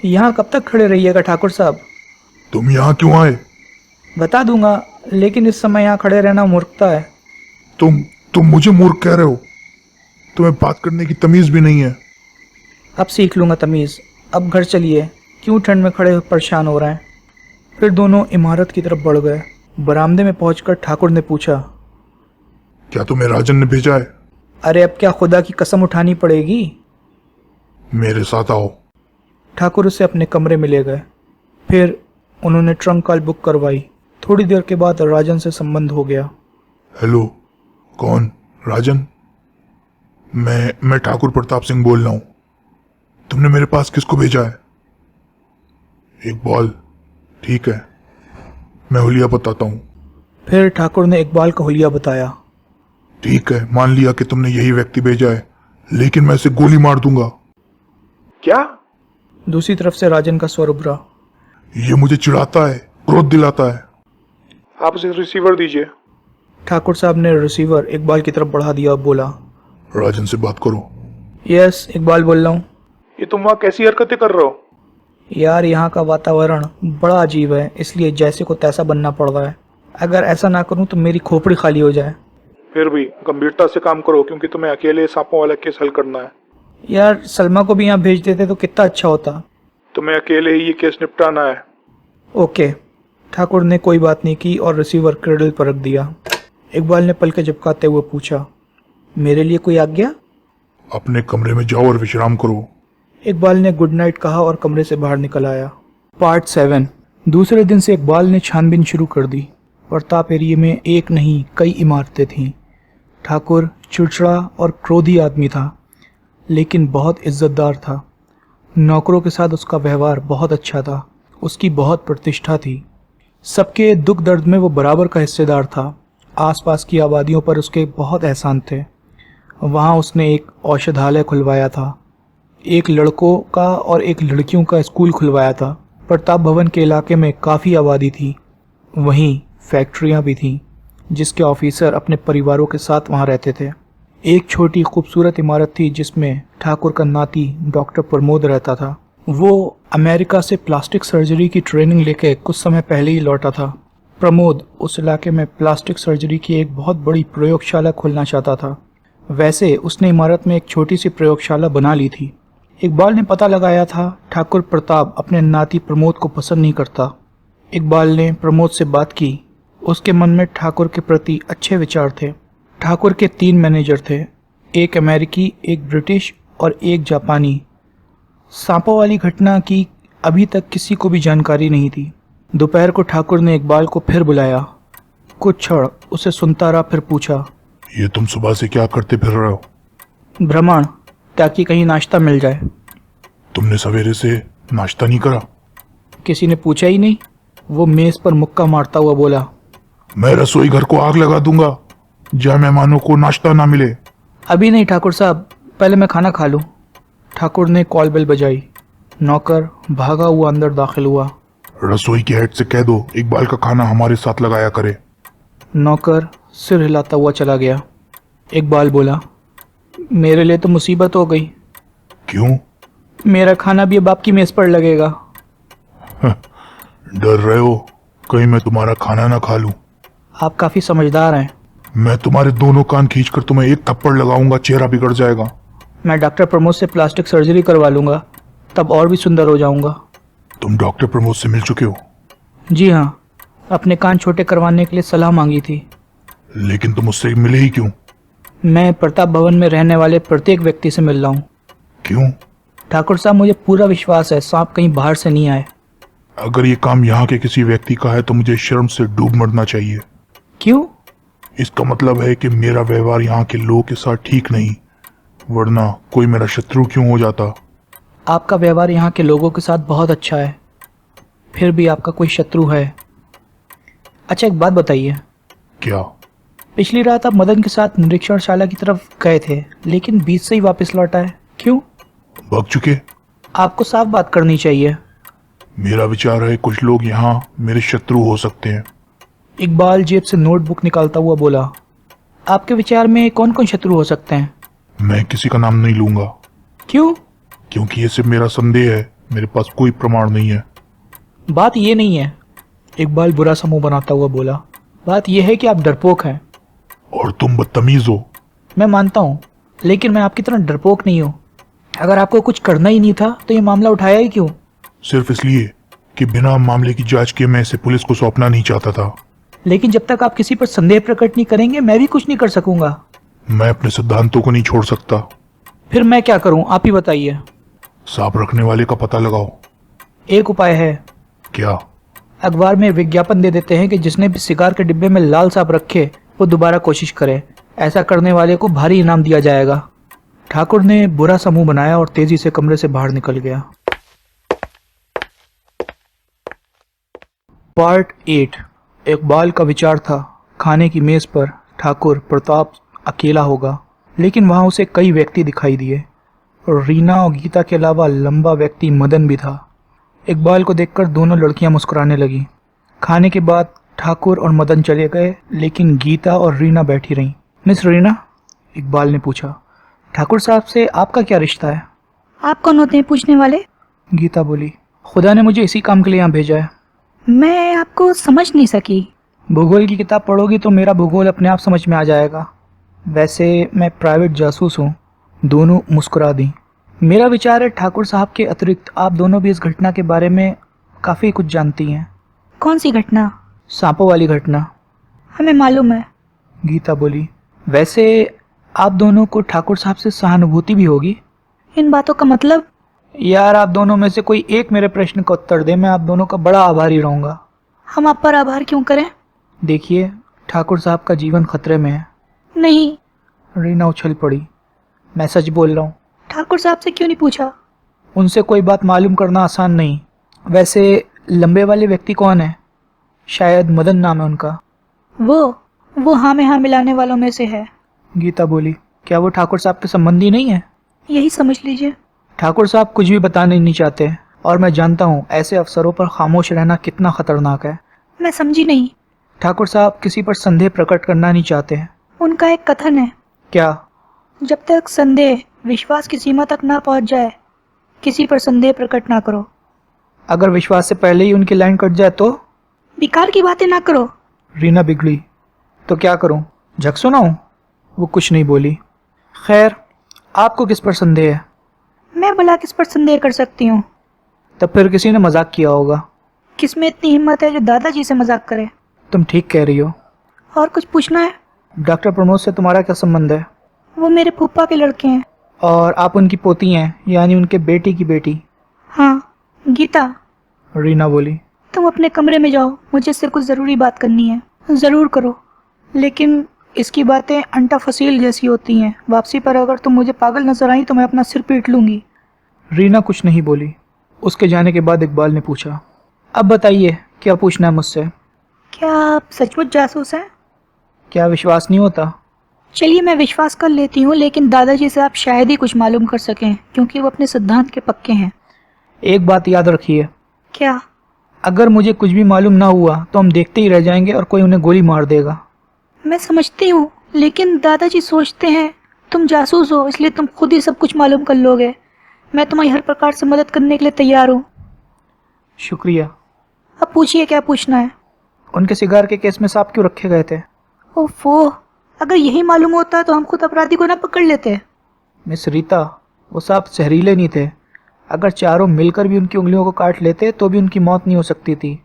यहाँ कब तक खड़े रहिएगा ठाकुर साहब? तुम यहाँ क्यों आए? बता दूंगा, लेकिन इस समय यहाँ खड़े रहना मूर्खता है। तुम मुझे मूर्ख कह रहे हो? तुम्हें बात करने की तमीज भी नहीं है। अब सीख लूंगा तमीज़। अब घर चलिए, क्यों ठंड में खड़े परेशान हो रहे हैं। फिर दोनों इमारत की तरफ बढ़ गए। बरामदे में पहुंचकर ठाकुर ने पूछा। क्या तुम्हें राजन ने भेजा है? अरे अब क्या खुदा की कसम उठानी पड़ेगी? मेरे साथ आओ। ठाकुर उसे अपने कमरे में ले गए। फिर उन्होंने ट्रंक कॉल बुक करवाई। थोड़ी देर के बाद राजन से संबंध हो गया। हेलो, कौन? राजन? मैं ठाकुर प्रताप सिंह बोल रहा हूँ। तुमने मेरे पास किसको भेजा है? इकबाल। ठीक है, मैं हुलिया बताता हूँ। फिर ठाकुर ने इकबाल का हुलिया बताया। ठीक है, मान लिया कि तुमने यही व्यक्ति भेजा है, लेकिन मैं इसे गोली मार दूंगा। क्या? दूसरी तरफ से राजन का स्वर उभरा। ये मुझे चिढ़ाता है, क्रोध दिलाता है। आप उसे रिसीवर दीजिए। ठाकुर साहब ने रिसीवर इकबाल की तरफ बढ़ा दिया और बोला। राजन से बात करो। यस, इकबाल बोल रहा हूँ। ये तुम वहाँ कैसी हरकतें कर रहे हो? यार, यहाँ का वातावरण बड़ा अजीब है, इसलिए जैसे को तैसा बनना पड़ रहा है। अगर ऐसा ना करूँ तो मेरी खोपड़ी खाली हो जाए। फिर भी गंभीरता से काम करो क्योंकि तुम्हें अकेले सांपों वाला केस हल करना है। यार, सलमा को भी यहाँ भेज देते तो कितना अच्छा होता। तुम्हें अकेले ही ये केस निपटाना है। ओके। ठाकुर ने कोई बात नहीं की और रिसीवर क्रेडल पर रख दिया। इकबाल ने पलके झपकाते हुए पूछा, मेरे लिए कोई आज्ञा? अपने कमरे में जाओ और विश्राम करो। इकबाल ने गुड नाइट कहा और कमरे से बाहर निकल आया। पार्ट 7। दूसरे दिन से इकबाल ने छानबीन शुरू कर दी। प्रताप एरिया में एक नहीं कई इमारतें थीं। ठाकुर चिड़चिड़ा और क्रोधी आदमी था, लेकिन बहुत इज्जतदार था। नौकरों के साथ उसका व्यवहार बहुत अच्छा था। उसकी बहुत प्रतिष्ठा थी। सबके दुख दर्द में वो बराबर का हिस्सेदार था। आसपास की आबादियों पर उसके बहुत एहसान थे। वहाँ उसने एक औषधालय खुलवाया था। एक लड़कों का और एक लड़कियों का स्कूल खुलवाया था। प्रताप भवन के इलाके में काफ़ी आबादी थी। वहीं फैक्ट्रियाँ भी थीं जिसके ऑफिसर अपने परिवारों के साथ वहाँ रहते थे। एक छोटी खूबसूरत इमारत थी जिसमें ठाकुर का नाती डॉक्टर प्रमोद रहता था। वो अमेरिका से प्लास्टिक सर्जरी की ट्रेनिंग लेके कुछ समय पहले ही लौटा था। प्रमोद उस इलाके में प्लास्टिक सर्जरी की एक बहुत बड़ी प्रयोगशाला खोलना चाहता था। वैसे उसने इमारत में एक छोटी सी प्रयोगशाला बना ली थी। इकबाल ने पता लगाया था ठाकुर प्रताप अपने नाती प्रमोद को पसंद नहीं करता। इकबाल ने प्रमोद से बात की। उसके मन में ठाकुर के प्रति अच्छे विचार थे। ठाकुर के 3 मैनेजर थे, एक अमेरिकी, एक ब्रिटिश और एक जापानी। सांपों वाली घटना की अभी तक किसी को भी जानकारी नहीं थी। दोपहर को ठाकुर ने इकबाल को फिर बुलाया। कुछ क्षण उसे सुनता रहा, फिर पूछा, ये तुम सुबह से क्या करते फिर रहे हो? भ्रमण, ताकि कहीं नाश्ता मिल जाए। तुमने सवेरे से नाश्ता नहीं करा? किसी ने पूछा ही नहीं। वो मेज पर मुक्का मारता हुआ बोला, मैं रसोई घर को आग लगा दूंगा जहाँ मेहमानों को नाश्ता ना मिले। अभी नहीं ठाकुर साहब, पहले मैं खाना खा लूं। ठाकुर ने कॉल बेल बजाई। नौकर भागा हुआ अंदर दाखिल हुआ। रसोई के हेड से कह दो इकबाल का खाना हमारे साथ लगाया करे। नौकर सिर हिलाता हुआ चला गया। इकबाल बोला, मेरे लिए तो मुसीबत हो गई। क्यों? मेरा खाना भी अब आपकी मेज पर लगेगा। डर रहे हो कहीं मैं तुम्हारा खाना ना खा लूं? आप काफी समझदार हैं। मैं तुम्हारे दोनों कान खींचकर तुम्हें एक थप्पड़ लगाऊंगा, चेहरा बिगड़ जाएगा। मैं डॉक्टर प्रमोद से प्लास्टिक सर्जरी करवा लूंगा, तब और भी सुंदर हो जाऊंगा। तुम डॉक्टर प्रमोद से मिल चुके हो? जी हाँ, अपने कान छोटे करवाने के लिए सलाह मांगी थी। लेकिन तुम उससे मिले ही क्यों? मैं प्रताप भवन में रहने वाले प्रत्येक व्यक्ति से मिल रहा हूँ। क्यों? ठाकुर साहब, मुझे पूरा विश्वास है सांप कहीं बाहर से नहीं आए। अगर ये काम यहाँ के किसी व्यक्ति का है तो मुझे शर्म से डूब मरना चाहिए। क्यों? इसका मतलब है कि मेरा व्यवहार यहाँ के लोगों के साथ ठीक नहीं, वरना कोई मेरा शत्रु क्यों हो जाता? आपका व्यवहार यहाँ के लोगों के साथ बहुत अच्छा है, फिर भी आपका कोई शत्रु है। अच्छा, एक बात बताइए। क्या? पिछली रात आप मदन के साथ निरीक्षणशाला की तरफ गए थे, लेकिन बीच से ही वापस लौट आए, क्यों? भाग चुके? आपको साफ बात करनी चाहिए। मेरा विचार है कुछ लोग यहाँ मेरे शत्रु हो सकते हैं। इकबाल जेब से नोटबुक निकालता हुआ बोला, आपके विचार में कौन कौन शत्रु हो सकते हैं? मैं किसी का नाम नहीं लूंगा। क्यों? क्योंकि ये सिर्फ मेरा संदेह है, मेरे पास कोई प्रमाण नहीं है। बात ये नहीं है। इकबाल बुरा सा मुंह बनाता हुआ बोला, बात यह है कि आप डरपोक हैं। और तुम बदतमीज हो। मैं मानता हूँ, लेकिन मैं आपकी तरह डरपोक नहीं हूँ। अगर आपको कुछ करना ही नहीं था तो ये मामला उठाया ही क्यों? सिर्फ इसलिए कि बिना मामले की जांच किए मैं इसे पुलिस को सौंपना नहीं चाहता था। लेकिन जब तक आप किसी पर संदेह प्रकट नहीं करेंगे, मैं भी कुछ नहीं कर सकूंगा। मैं अपने सिद्धांतों को नहीं छोड़ सकता। फिर मैं क्या करूं, आप ही बताइए। सांप रखने वाले का पता लगाओ। एक उपाय है। क्या? अखबार में विज्ञापन दे देते हैं कि जिसने भी सिगार के डिब्बे में लाल सांप रखे वो दोबारा कोशिश करे। ऐसा करने वाले को भारी इनाम दिया जाएगा। ठाकुर ने बुरा सा मुंह बनाया और तेजी से कमरे से बाहर निकल गया। पार्ट 8। इकबाल का विचार था खाने की मेज पर ठाकुर प्रताप अकेला होगा, लेकिन वहां उसे कई व्यक्ति दिखाई दिए। रीना और गीता के अलावा लंबा व्यक्ति मदन भी था। इकबाल को देखकर दोनों लड़कियां मुस्कुराने लगीं। खाने के बाद ठाकुर और मदन चले गए, लेकिन गीता और रीना बैठी रहीं। मिस रीना, इकबाल ने पूछा, ठाकुर साहब से आपका क्या रिश्ता है? आप कौन होते हैं पूछने वाले? गीता बोली, खुदा ने मुझे इसी काम के लिए यहाँ भेजा है। मैं आपको समझ नहीं सकी। भूगोल की किताब पढ़ोगी तो मेरा भूगोल अपने आप समझ में आ जाएगा। वैसे मैं प्राइवेट जासूस हूँ। दोनों मुस्कुरा दी। मेरा विचार है ठाकुर साहब के अतिरिक्त आप दोनों भी इस घटना के बारे में काफ़ी कुछ जानती हैं। कौन सी घटना? सांपों वाली घटना। हमें मालूम है। गीता बोली, वैसे आप दोनों को ठाकुर साहब से सहानुभूति भी होगी। इन बातों का मतलब? यार, आप दोनों में से कोई एक मेरे प्रश्न का उत्तर दे, मैं आप दोनों का बड़ा आभारी रहूँगा। हम आप पर आभार क्यों करें? देखिए, ठाकुर साहब का जीवन खतरे में है। नहीं। रीना उछल पड़ी। मैं सच बोल रहा हूँ। ठाकुर साहब से क्यों नहीं पूछा? उनसे कोई बात मालूम करना आसान नहीं। वैसे लंबे वाले व्यक्ति कौन है? शायद मदन नाम है उनका। वो हाँ में हाँ मिलाने वालों में से है। गीता बोली, क्या वो ठाकुर साहब के संबंधी नहीं है? यही समझ लीजिए। ठाकुर साहब कुछ भी बताने नहीं चाहते, और मैं जानता हूँ ऐसे अवसरों पर खामोश रहना कितना खतरनाक है। मैं समझी नहीं। ठाकुर साहब किसी पर संदेह प्रकट करना नहीं चाहते हैं। उनका एक कथन है। क्या? जब तक संदेह विश्वास की सीमा तक ना पहुंच जाए, किसी पर संदेह प्रकट ना करो। अगर विश्वास से पहले ही उनकी लाइन कट जाए तो? बेकार की बातें ना करो। रीना बिगड़ी। तो क्या करूं, झक सुनाऊं? वो कुछ नहीं बोली। खैर, आपको किस पर संदेह है? मैं भला किस पर संदेह कर सकती हूँ? तब फिर किसी ने मजाक किया होगा। किस में इतनी हिम्मत है जो दादाजी से मजाक करे? तुम ठीक कह रही हो। और कुछ पूछना है? डॉक्टर प्रमोद से तुम्हारा क्या संबंध है? वो मेरे फूफा के लड़के हैं। और आप उनकी पोती हैं, यानी उनके बेटी की बेटी? हाँ, गीता। रीना बोली। तुम अपने कमरे में जाओ, मुझे इससे कुछ ज़रूरी बात करनी है। ज़रूर करो, लेकिन इसकी बातें अंटा फसील जैसी होती हैं। वापसी पर अगर तुम मुझे पागल नजर आई तो मैं अपना सिर पीट लूँगी। रीना कुछ नहीं बोली। उसके जाने के बाद इकबाल ने पूछा, अब बताइए क्या पूछना है मुझसे? क्या आप सचमुच जासूस हैं? क्या विश्वास नहीं होता? चलिए मैं विश्वास कर लेती हूँ, लेकिन दादाजी से आप शायद ही कुछ मालूम कर सकें, क्योंकि वो अपने सिद्धांत के पक्के हैं। एक बात याद रखिए, क्या? अगर मुझे कुछ भी मालूम ना हुआ तो हम देखते ही रह जाएंगे और कोई उन्हें गोली मार देगा। मैं समझती हूँ, लेकिन दादाजी सोचते हैं तुम जासूस हो, इसलिए तुम खुद ही सब कुछ मालूम कर लोगे। मैं तुम्हारी हर प्रकार से मदद करने के लिए तैयार हूँ। शुक्रिया। अब पूछिए क्या पूछना है। उनके सिगार के केस में सांप क्यों रखे गए थे? ओफो, अगर यही मालूम होता तो हम खुद अपराधी को ना पकड़ लेते। मिस रीता, वो सांप जहरीले नहीं थे। अगर चारों मिलकर भी उनकी उंगलियों को काट लेते तो भी उनकी मौत नहीं हो सकती थी।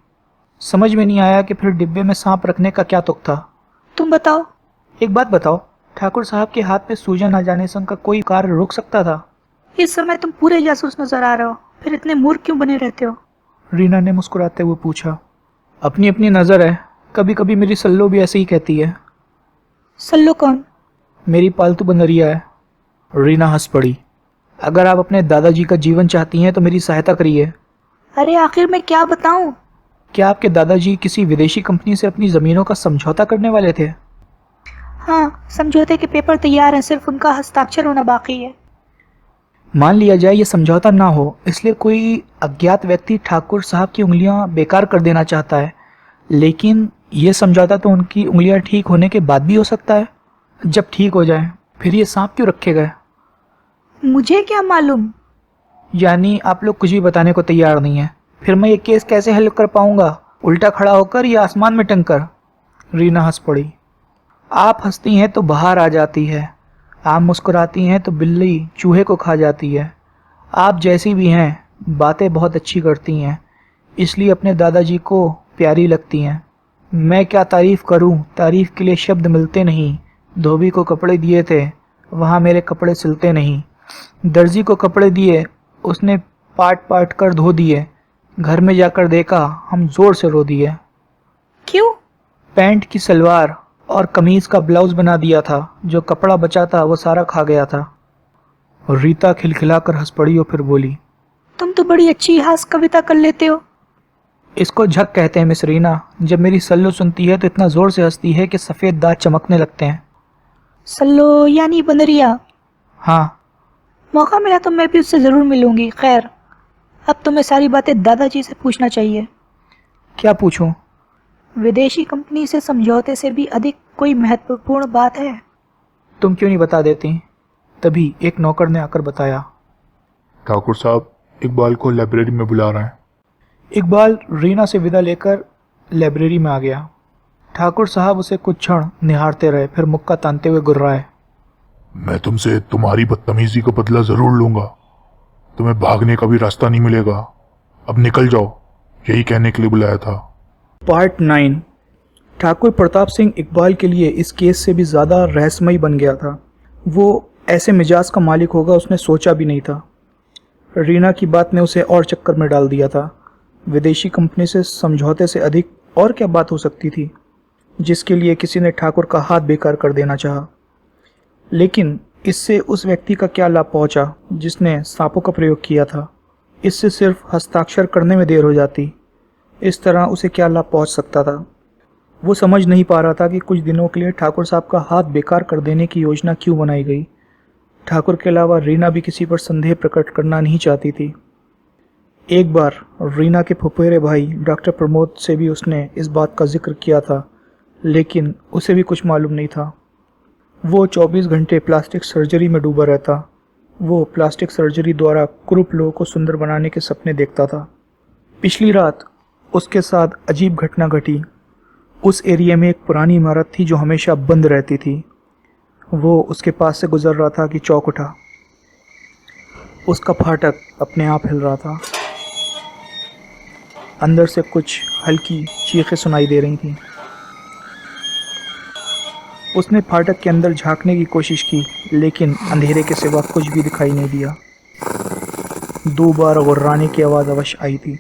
समझ में नहीं आया कि फिर डिब्बे में सांप रखने का क्या तुक था। तुम बताओ। एक बात बताओ, ठाकुर साहब के हाथ पे सूजन आ जाने से उनका कोई कार्य रुक सकता था? इस समय तुम पूरे जासूस नजर आ रहे हो, फिर इतने मूर्ख क्यों बने रहते हो? रीना ने मुस्कुराते हुए पूछा। अपनी अपनी नज़र है, कभी कभी मेरी सल्लो भी ऐसे ही कहती है। सल्लो कौन? मेरी पालतू बंदरिया है। रीना हंस पड़ी। अगर आप अपने दादाजी का जीवन चाहती हैं तो मेरी सहायता करिए। अरे आखिर मैं क्या बताऊं? क्या आपके दादाजी किसी विदेशी कंपनी से अपनी ज़मीनों का समझौता करने वाले थे? हाँ, समझौते के पेपर तैयार हैं, सिर्फ उनका हस्ताक्षर होना बाकी है। मान लिया जाए ये समझौता ना हो, इसलिए कोई अज्ञात व्यक्ति ठाकुर साहब की उंगलियां बेकार कर देना चाहता है, लेकिन ये समझौता तो उनकी उंगलियां ठीक होने के बाद भी हो सकता है। जब ठीक हो जाए फिर ये सांप क्यों रखे गए? मुझे क्या मालूम? यानी आप लोग कुछ भी बताने को तैयार नहीं है। फिर मैं ये केस कैसे हल कर पाऊंगा, उल्टा खड़ा होकर या आसमान में टंग कर? रीना हंस पड़ी। आप हंसती हैं तो बाहर आ जाती है, आप मुस्कुराती हैं तो बिल्ली चूहे को खा जाती है। आप जैसी भी हैं, बातें बहुत अच्छी करती हैं, इसलिए अपने दादाजी को प्यारी लगती हैं। मैं क्या तारीफ़ करूं, तारीफ़ के लिए शब्द मिलते नहीं। धोबी को कपड़े दिए थे, वहाँ मेरे कपड़े सिलते नहीं। दर्जी को कपड़े दिए, उसने पाट पाट कर धो दिए। घर में जाकर देखा, हम ज़ोर से रो दिए। क्यों? पैंट की सलवार और कमीज का ब्लाउज बना दिया था, जो कपड़ा बचा था वो सारा खा गया था। और रीता खिलखिलाकर हंस पड़ी और फिर बोली, तुम तो बड़ी अच्छी हास कविता कर लेते हो। इसको झक कहते हैं मिस रीना। जब मेरी सल्लो सुनती है तो इतना जोर से हंसती है कि सफ़ेद दांत चमकने लगते हैं। सल्लो यानी बंदरिया? हाँ। मौका मिला तो मैं भी उससे ज़रूर मिलूंगी। खैर, अब तुम्हें सारी बातें दादाजी से पूछना चाहिए। क्या पूछूं? विदेशी कंपनी से समझौते से भी अधिक कोई महत्वपूर्ण बात है? तुम क्यों नहीं बता देती? तभी एक नौकर ने आकर बताया, ठाकुर साहब इकबाल को लाइब्रेरी में बुला रहे हैं। इकबाल रीना से विदा लेकर लाइब्रेरी में आ गया। ठाकुर साहब उसे कुछ क्षण निहारते रहे, फिर मुक्का तानते हुए गुर्राए, मैं तुमसे तुम्हारी बदतमीजी का बदला जरूर लूंगा। तुम्हें भागने का भी रास्ता नहीं मिलेगा। अब निकल जाओ, यही कहने के लिए बुलाया था। पार्ट 9। ठाकुर प्रताप सिंह इकबाल के लिए इस केस से भी ज़्यादा रहस्यमयी बन गया था। वो ऐसे मिजाज का मालिक होगा उसने सोचा भी नहीं था। रीना की बात ने उसे और चक्कर में डाल दिया था। विदेशी कंपनी से समझौते से अधिक और क्या बात हो सकती थी जिसके लिए किसी ने ठाकुर का हाथ बेकार कर देना चाहा। लेकिन इससे उस व्यक्ति का क्या लाभ पहुंचा जिसने सांपों का प्रयोग किया था? इससे सिर्फ हस्ताक्षर करने में देर हो जाती। इस तरह उसे क्या लाभ पहुंच सकता था? वो समझ नहीं पा रहा था कि कुछ दिनों के लिए ठाकुर साहब का हाथ बेकार कर देने की योजना क्यों बनाई गई। ठाकुर के अलावा रीना भी किसी पर संदेह प्रकट करना नहीं चाहती थी। एक बार रीना के फुफेरे भाई डॉक्टर प्रमोद से भी उसने इस बात का जिक्र किया था, लेकिन उसे भी कुछ मालूम नहीं था। वो 24 घंटे प्लास्टिक सर्जरी में डूबा रहता। वो प्लास्टिक सर्जरी द्वारा कुरूप लोगों को सुंदर बनाने के सपने देखता था। पिछली रात उसके साथ अजीब घटना घटी। उस एरिया में एक पुरानी इमारत थी जो हमेशा बंद रहती थी। वो उसके पास से गुजर रहा था कि चौंक उठा। उसका फाटक अपने आप हिल रहा था। अंदर से कुछ हल्की चीखें सुनाई दे रही थीं। उसने फाटक के अंदर झांकने की कोशिश की, लेकिन अंधेरे के सिवा कुछ भी दिखाई नहीं दिया। 2 बार गुर्राने की आवाज़ अवश्य आई थी।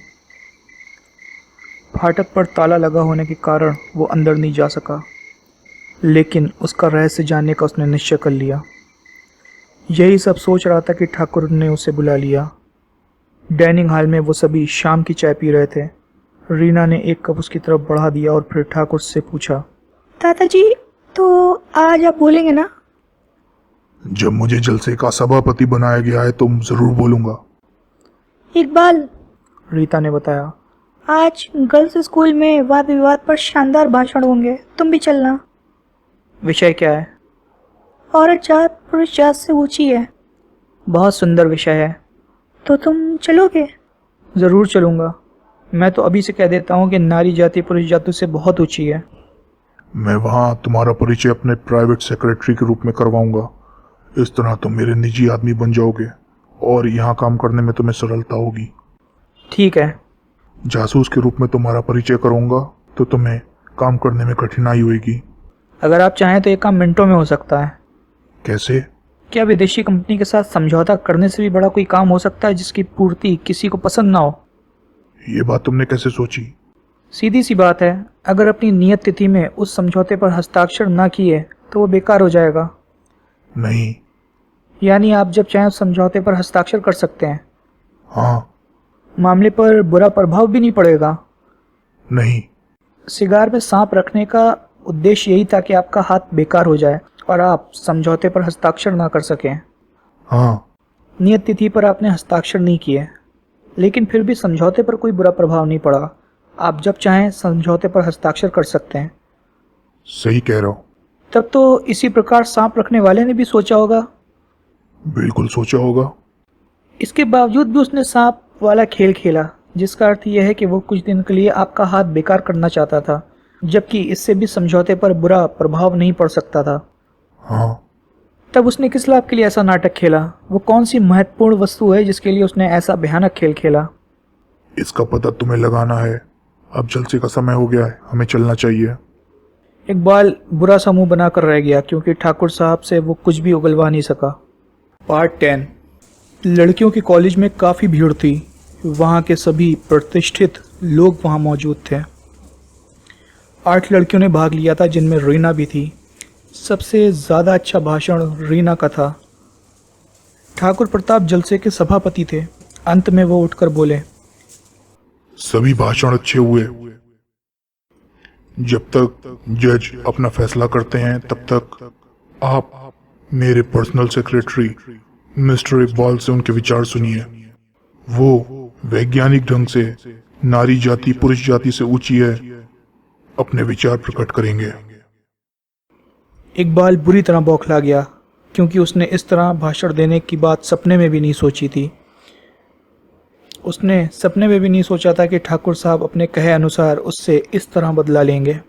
फाटक पर ताला लगा होने के कारण वो अंदर नहीं जा सका, लेकिन उसका रहस्य जानने का उसने निश्चय कर लिया। यही सब सोच रहा था कि ठाकुर ने उसे बुला लिया। डाइनिंग हॉल में वो सभी शाम की चाय पी रहे थे। रीना ने एक कप उसकी तरफ बढ़ा दिया और फिर ठाकुर से पूछा, दादाजी, तो आज आप बोलेंगे ना? जब मुझे जलसे का सभापति बनाया गया है तो जरूर बोलूंगा। इकबाल, रीता ने बताया। आज गर्ल्स स्कूल में वाद विवाद पर शानदार भाषण होंगे, तुम भी चलना। विषय क्या है? औरत जात पुरुष जात से ऊंची है। बहुत सुंदर विषय है। तो तुम चलोगे? ज़रूर चलूँगा। मैं तो अभी से कह देता हूँ कि नारी जाति पुरुष जाति से बहुत ऊंची है। मैं वहाँ तुम्हारा परिचय अपने प्राइवेट सेक्रेटरी के रूप में करवाऊंगा। इस तरह तुम मेरे निजी आदमी बन जाओगे और यहाँ काम करने में तुम्हें सरलता होगी। ठीक है। जासूस के रूप में तुम्हारा परिचय करूंगा तो तुम्हें काम करने में कठिनाई होगी। अगर आप चाहें तो ये काम मिनटों में हो सकता है। कैसे? क्या विदेशी कंपनी के साथ समझौता करने से भी बड़ा कोई काम हो सकता है जिसकी पूर्ति किसी को पसंद ना हो? ये बात तुमने कैसे सोची? सीधी सी बात है, अगर अपनी नियत तिथि में उस समझौते पर हस्ताक्षर ना किए तो वो बेकार हो जाएगा। नहीं। यानी आप जब चाहें उस समझौते पर हस्ताक्षर कर सकते हैं। हाँ। मामले पर बुरा प्रभाव भी नहीं पड़ेगा। नहीं। सिगार में सांप रखने का उद्देश्य यही था कि आपका हाथ बेकार हो जाए और आप समझौते पर हस्ताक्षर ना कर सकें। हाँ। नियत तिथि पर आपने हस्ताक्षर नहीं किए, लेकिन फिर भी समझौते पर कोई बुरा प्रभाव नहीं पड़ा। आप जब चाहें समझौते पर हस्ताक्षर कर सकते हैं। सही कह रहा हूँ। तब तो इसी प्रकार सांप रखने वाले ने भी सोचा होगा। बिल्कुल सोचा होगा। इसके बावजूद भी उसने सांप वाला खेल खेला, जिसका अर्थ यह है कि वो कुछ दिन के लिए आपका हाथ बेकार करना चाहता था, जबकि इससे भी समझौते पर बुरा प्रभाव नहीं पड़ सकता था। हाँ। तब उसने किस लाभ के लिए ऐसा नाटक खेला? वो कौन सी महत्वपूर्ण वस्तु है जिसके लिए उसने ऐसा भयानक खेल खेला? इसका पता तुम्हें लगाना है। अब जलसे का समय हो गया है, हमें चलना चाहिए। इकबाल बुरा सा मुंह बनाकर रह गया क्योंकि ठाकुर साहब से वो कुछ भी उगलवा नहीं सका। पार्ट 10। लड़कियों के कॉलेज में काफ़ी भीड़ थी। वहाँ के सभी प्रतिष्ठित लोग वहाँ मौजूद थे। 8 लड़कियों ने भाग लिया था, जिनमें रीना भी थी। सबसे ज़्यादा अच्छा भाषण रीना का था। ठाकुर प्रताप जलसे के सभापति थे। अंत में वो उठकर बोले, सभी भाषण अच्छे हुए। जब तक जज अपना फैसला करते हैं तब तक आप मेरे पर्सनल सेक्रेटरी मिस्टर इकबाल से उनके विचार सुनिए। वो वैज्ञानिक ढंग से नारी जाति पुरुष जाति से ऊंची है, अपने विचार प्रकट करेंगे। इकबाल बुरी तरह बौखला गया क्योंकि उसने इस तरह भाषण देने की बात सपने में भी नहीं सोची थी। उसने सपने में भी नहीं सोचा था कि ठाकुर साहब अपने कहे अनुसार उससे इस तरह बदला लेंगे।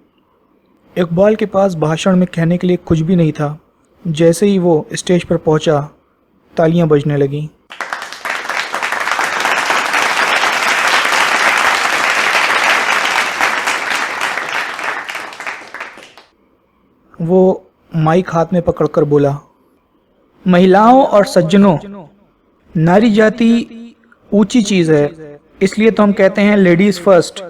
इकबाल के पास भाषण में कहने के लिए कुछ भी नहीं था। जैसे ही वो स्टेज पर पहुंचा, तालियां बजने लगीं। वो माइक हाथ में पकड़कर बोला, महिलाओं और सज्जनों, नारी जाति ऊंची चीज है, इसलिए तो हम कहते हैं लेडीज फर्स्ट।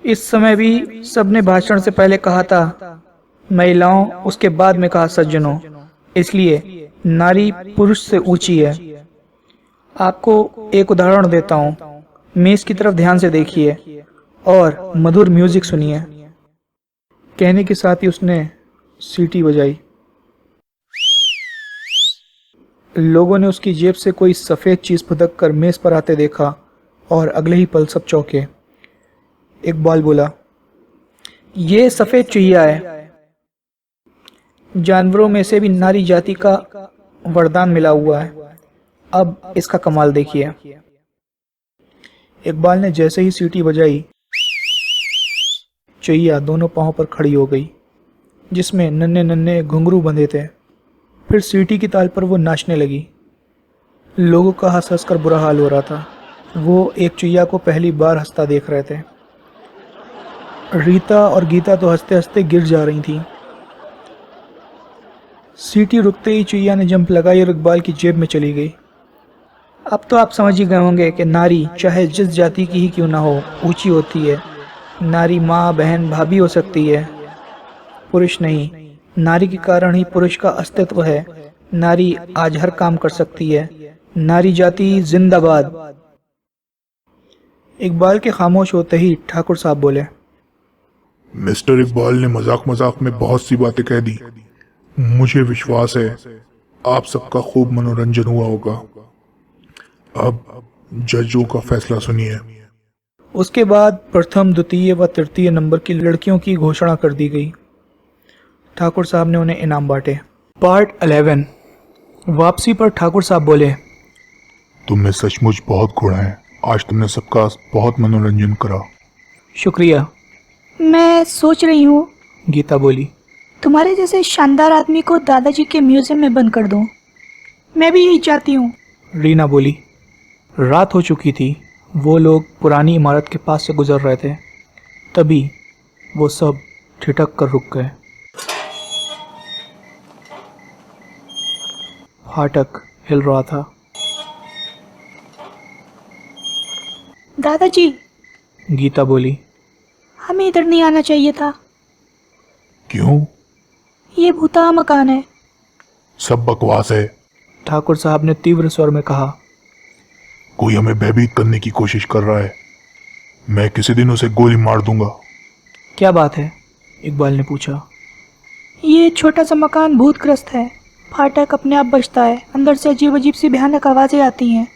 इस समय भी सबने भाषण से पहले कहा था महिलाओं, उसके बाद में कहा सज्जनों, इसलिए नारी पुरुष से ऊंची है। आपको एक उदाहरण देता हूँ। मेज की तरफ ध्यान से देखिए और मधुर म्यूजिक सुनिए। कहने के साथ ही उसने सीटी बजाई। लोगों ने उसकी जेब से कोई सफ़ेद चीज़ फुदक कर मेज़ पर आते देखा और अगले ही पल सब चौंके। इकबाल बोला, ये सफ़ेद चुहिया है। जानवरों में से भी नारी जाति का वरदान मिला हुआ है। अब इसका कमाल देखिए। इकबाल ने जैसे ही सीटी बजाई, चुईया दोनों पांवों पर खड़ी हो गई, जिसमें नन्हे नन्हे घुंघरू बंधे थे। फिर सीटी की ताल पर वो नाचने लगी। लोगों का हंस हंस कर बुरा हाल हो रहा था। वो एक चुईया को पहली बार हंसता देख रहे थे। रीता और गीता तो हंसते हंसते गिर जा रही थीं। सीटी रुकते ही चुईया ने जंप लगाई और इकबाल की जेब में चली गई। अब तो आप समझ ही गए होंगे कि नारी चाहे जिस जाति की ही क्यों ना हो, ऊंची होती है। नारी माँ, बहन, भाभी हो सकती है, पुरुष नहीं। नारी के कारण ही पुरुष का अस्तित्व है। नारी आज हर काम कर सकती है। नारी जाति जिंदाबाद। इकबाल के खामोश होते ही ठाकुर साहब बोले, मिस्टर इकबाल ने मजाक मजाक में बहुत सी बातें कह दी। मुझे विश्वास है आप सबका खूब मनोरंजन हुआ होगा। अब जजों का फैसला सुनिए। उसके बाद प्रथम, द्वितीय व तृतीय नंबर की लड़कियों की घोषणा कर दी गई। ठाकुर साहब ने उन्हें इनाम बांटे। पार्ट 11। वापसी पर ठाकुर साहब बोले, तुम में सचमुच बहुत गुण है। आज तुमने सबका बहुत मनोरंजन करा। शुक्रिया। मैं सोच रही हूँ गीता बोली। तुम्हारे जैसे शानदार आदमी को दादाजी के म्यूजियम में बंद कर दूँ। मैं भी यही चाहती हूँ। रीना बोली। रात हो चुकी थी। वो लोग पुरानी इमारत के पास से गुजर रहे थे। तभी वो सब ठिठक कर रुक गए। फाटक हिल रहा था। दादाजी, गीता बोली। हमें इधर नहीं आना चाहिए था। क्यों? ये भूता मकान है। सब बकवास है। ठाकुर साहब ने तीव्र स्वर में कहा। कोई हमें भयभीत करने की कोशिश कर रहा है। मैं किसी दिन उसे गोली मार दूंगा। क्या बात है? इकबाल ने पूछा। ये छोटा सा मकान भूतग्रस्त है। फाटक अपने आप बजता है। अंदर से अजीब अजीब सी भयानक आवाज़ें आती हैं।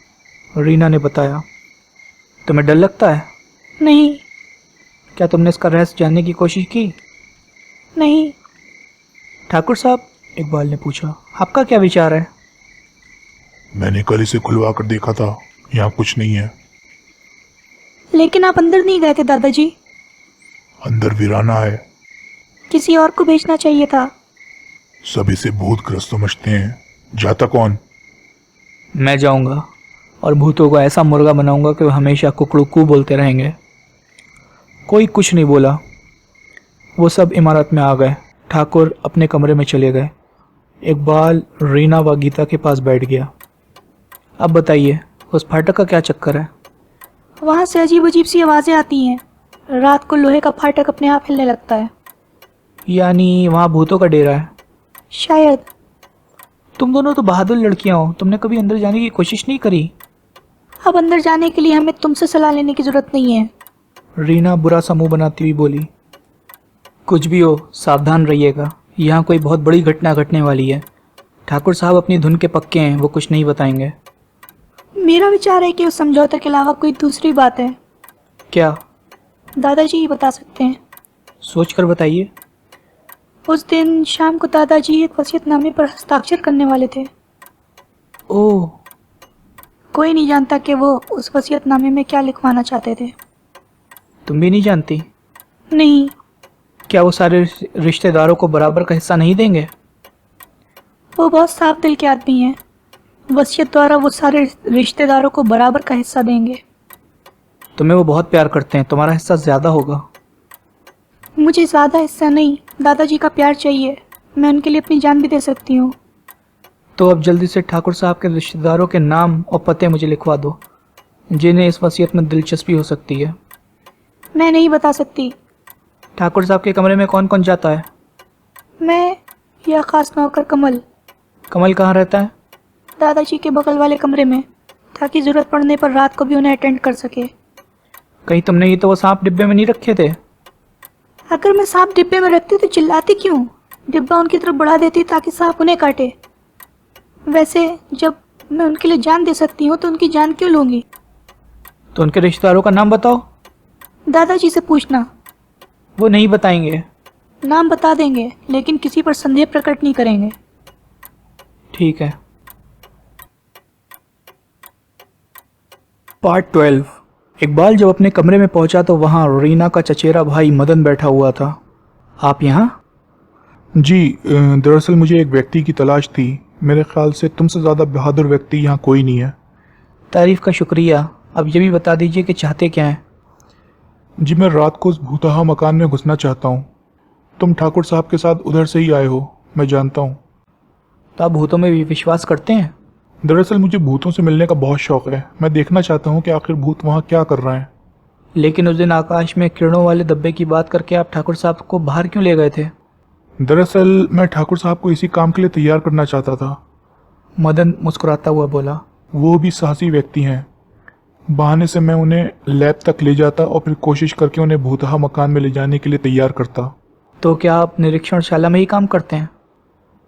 रीना ने बताया। तुम्हें डर लगता है? नहीं। क्या तुमने इसका रहस्य जानने की कोशिश की? नहीं। ठाकुर साहब, इकबाल ने पूछा, आपका क्या विचार है? मैंने कल इसे खुलवा कर देखा था। यहाँ कुछ नहीं है। लेकिन आप अंदर नहीं गए थे दादाजी। अंदर वीराना है। किसी और को भेजना चाहिए था। सब इसे भूतग्रस्त समझते हैं। जाता कौन? मैं जाऊंगा और भूतों को ऐसा मुर्गा बनाऊंगा कि वो हमेशा कुकड़ू बोलते रहेंगे। कोई कुछ नहीं बोला। वो सब इमारत में आ गए। ठाकुर अपने कमरे में चले गए। इकबाल रीना व गीता के पास बैठ गया। अब बताइए, उस फाटक का क्या चक्कर है? वहाँ से अजीब अजीब सी आवाज़ें आती हैं। रात को लोहे का फाटक अपने आप हिलने लगता है। यानी वहाँ भूतों का डेरा है? शायद। तुम दोनों तो बहादुर लड़कियां हो। तुमने कभी अंदर जाने की कोशिश नहीं करी? अब अंदर जाने के लिए हमें तुमसे सलाह लेने की ज़रूरत नहीं है। रीना बुरा सा मुंह बनाती हुई बोली। कुछ भी हो, सावधान रहिएगा। यहाँ कोई बहुत बड़ी घटना घटने वाली है। ठाकुर साहब अपनी धुन के पक्के हैं, वो कुछ नहीं बताएंगे। मेरा विचार है कि उस समझौते के अलावा कोई दूसरी बात है। क्या? दादाजी ही बता सकते हैं। सोच कर बताइए। उस दिन शाम को दादाजी एक वसीयतनामे पर हस्ताक्षर करने वाले थे। ओह, कोई नहीं जानता कि वो उस वसीयतनामे में क्या लिखवाना चाहते थे। तुम भी नहीं जानती? नहीं। क्या वो सारे रिश्तेदारों को बराबर का हिस्सा नहीं देंगे? वो बहुत साफ दिल के आदमी हैं। वसीयत द्वारा वो सारे रिश्तेदारों को बराबर का हिस्सा देंगे। तुम्हें वो बहुत प्यार करते हैं, तुम्हारा हिस्सा ज़्यादा होगा। मुझे ज़्यादा हिस्सा नहीं, दादाजी का प्यार चाहिए। मैं उनके लिए अपनी जान भी दे सकती हूँ। तो अब जल्दी से ठाकुर साहब के रिश्तेदारों के नाम और पते मुझे लिखवा दो, जिन्हें इस वसीयत में दिलचस्पी हो सकती है। मैं नहीं बता सकती। ठाकुर साहब के कमरे में कौन कौन जाता है? मैं या ख़ास नौकर कमल। कमल कहाँ रहता है? दादाजी के बगल वाले कमरे में, ताकि ज़रूरत पड़ने पर रात को भी उन्हें अटेंड कर सके। कहीं तुमने ये तो वो सांप डिब्बे में नहीं रखे थे? अगर मैं सांप डिब्बे में रखती तो चिल्लाती क्यों? डिब्बा उनकी तरफ बढ़ा देती ताकि सांप उन्हें काटे। वैसे जब मैं उनके लिए जान दे सकती हूँ तो उनकी जान क्यों लूँगी? तो उनके रिश्तेदारों का नाम बताओ। दादाजी से पूछना। वो नहीं बताएंगे। नाम बता देंगे, लेकिन किसी पर संदेह प्रकट नहीं करेंगे। ठीक है। पार्ट 12। इकबाल जब अपने कमरे में पहुंचा तो वहां रीना का चचेरा भाई मदन बैठा हुआ था। आप यहाँ? जी, दरअसल मुझे एक व्यक्ति की तलाश थी। मेरे ख्याल से तुमसे ज़्यादा बहादुर व्यक्ति यहाँ कोई नहीं है। तारीफ का शुक्रिया। अब ये भी बता दीजिए कि चाहते क्या हैं? जी, मैं रात को उस भूतहा मकान में घुसना चाहता हूँ। तुम ठाकुर साहब के साथ उधर से ही आए हो, मैं जानता हूँ। तो आप भूतों में भी विश्वास करते हैं? दरअसल मुझे भूतों से मिलने का बहुत शौक है। मैं देखना चाहता हूँ कि आखिर भूत वहाँ क्या कर रहे हैं। लेकिन उस दिन आकाश में किरणों वाले डब्बे की बात करके आप ठाकुर साहब को बाहर क्यों ले गए थे? दरअसल मैं ठाकुर साहब को इसी काम के लिए तैयार करना चाहता था। मदन मुस्कुराता हुआ बोला। वो भी साहसी व्यक्ति हैं। बहाने से मैं उन्हें लैब तक ले जाता और फिर कोशिश करके उन्हें भूतहा मकान में ले जाने के लिए तैयार करता। तो क्या आप निरीक्षणशाला में ही काम करते हैं?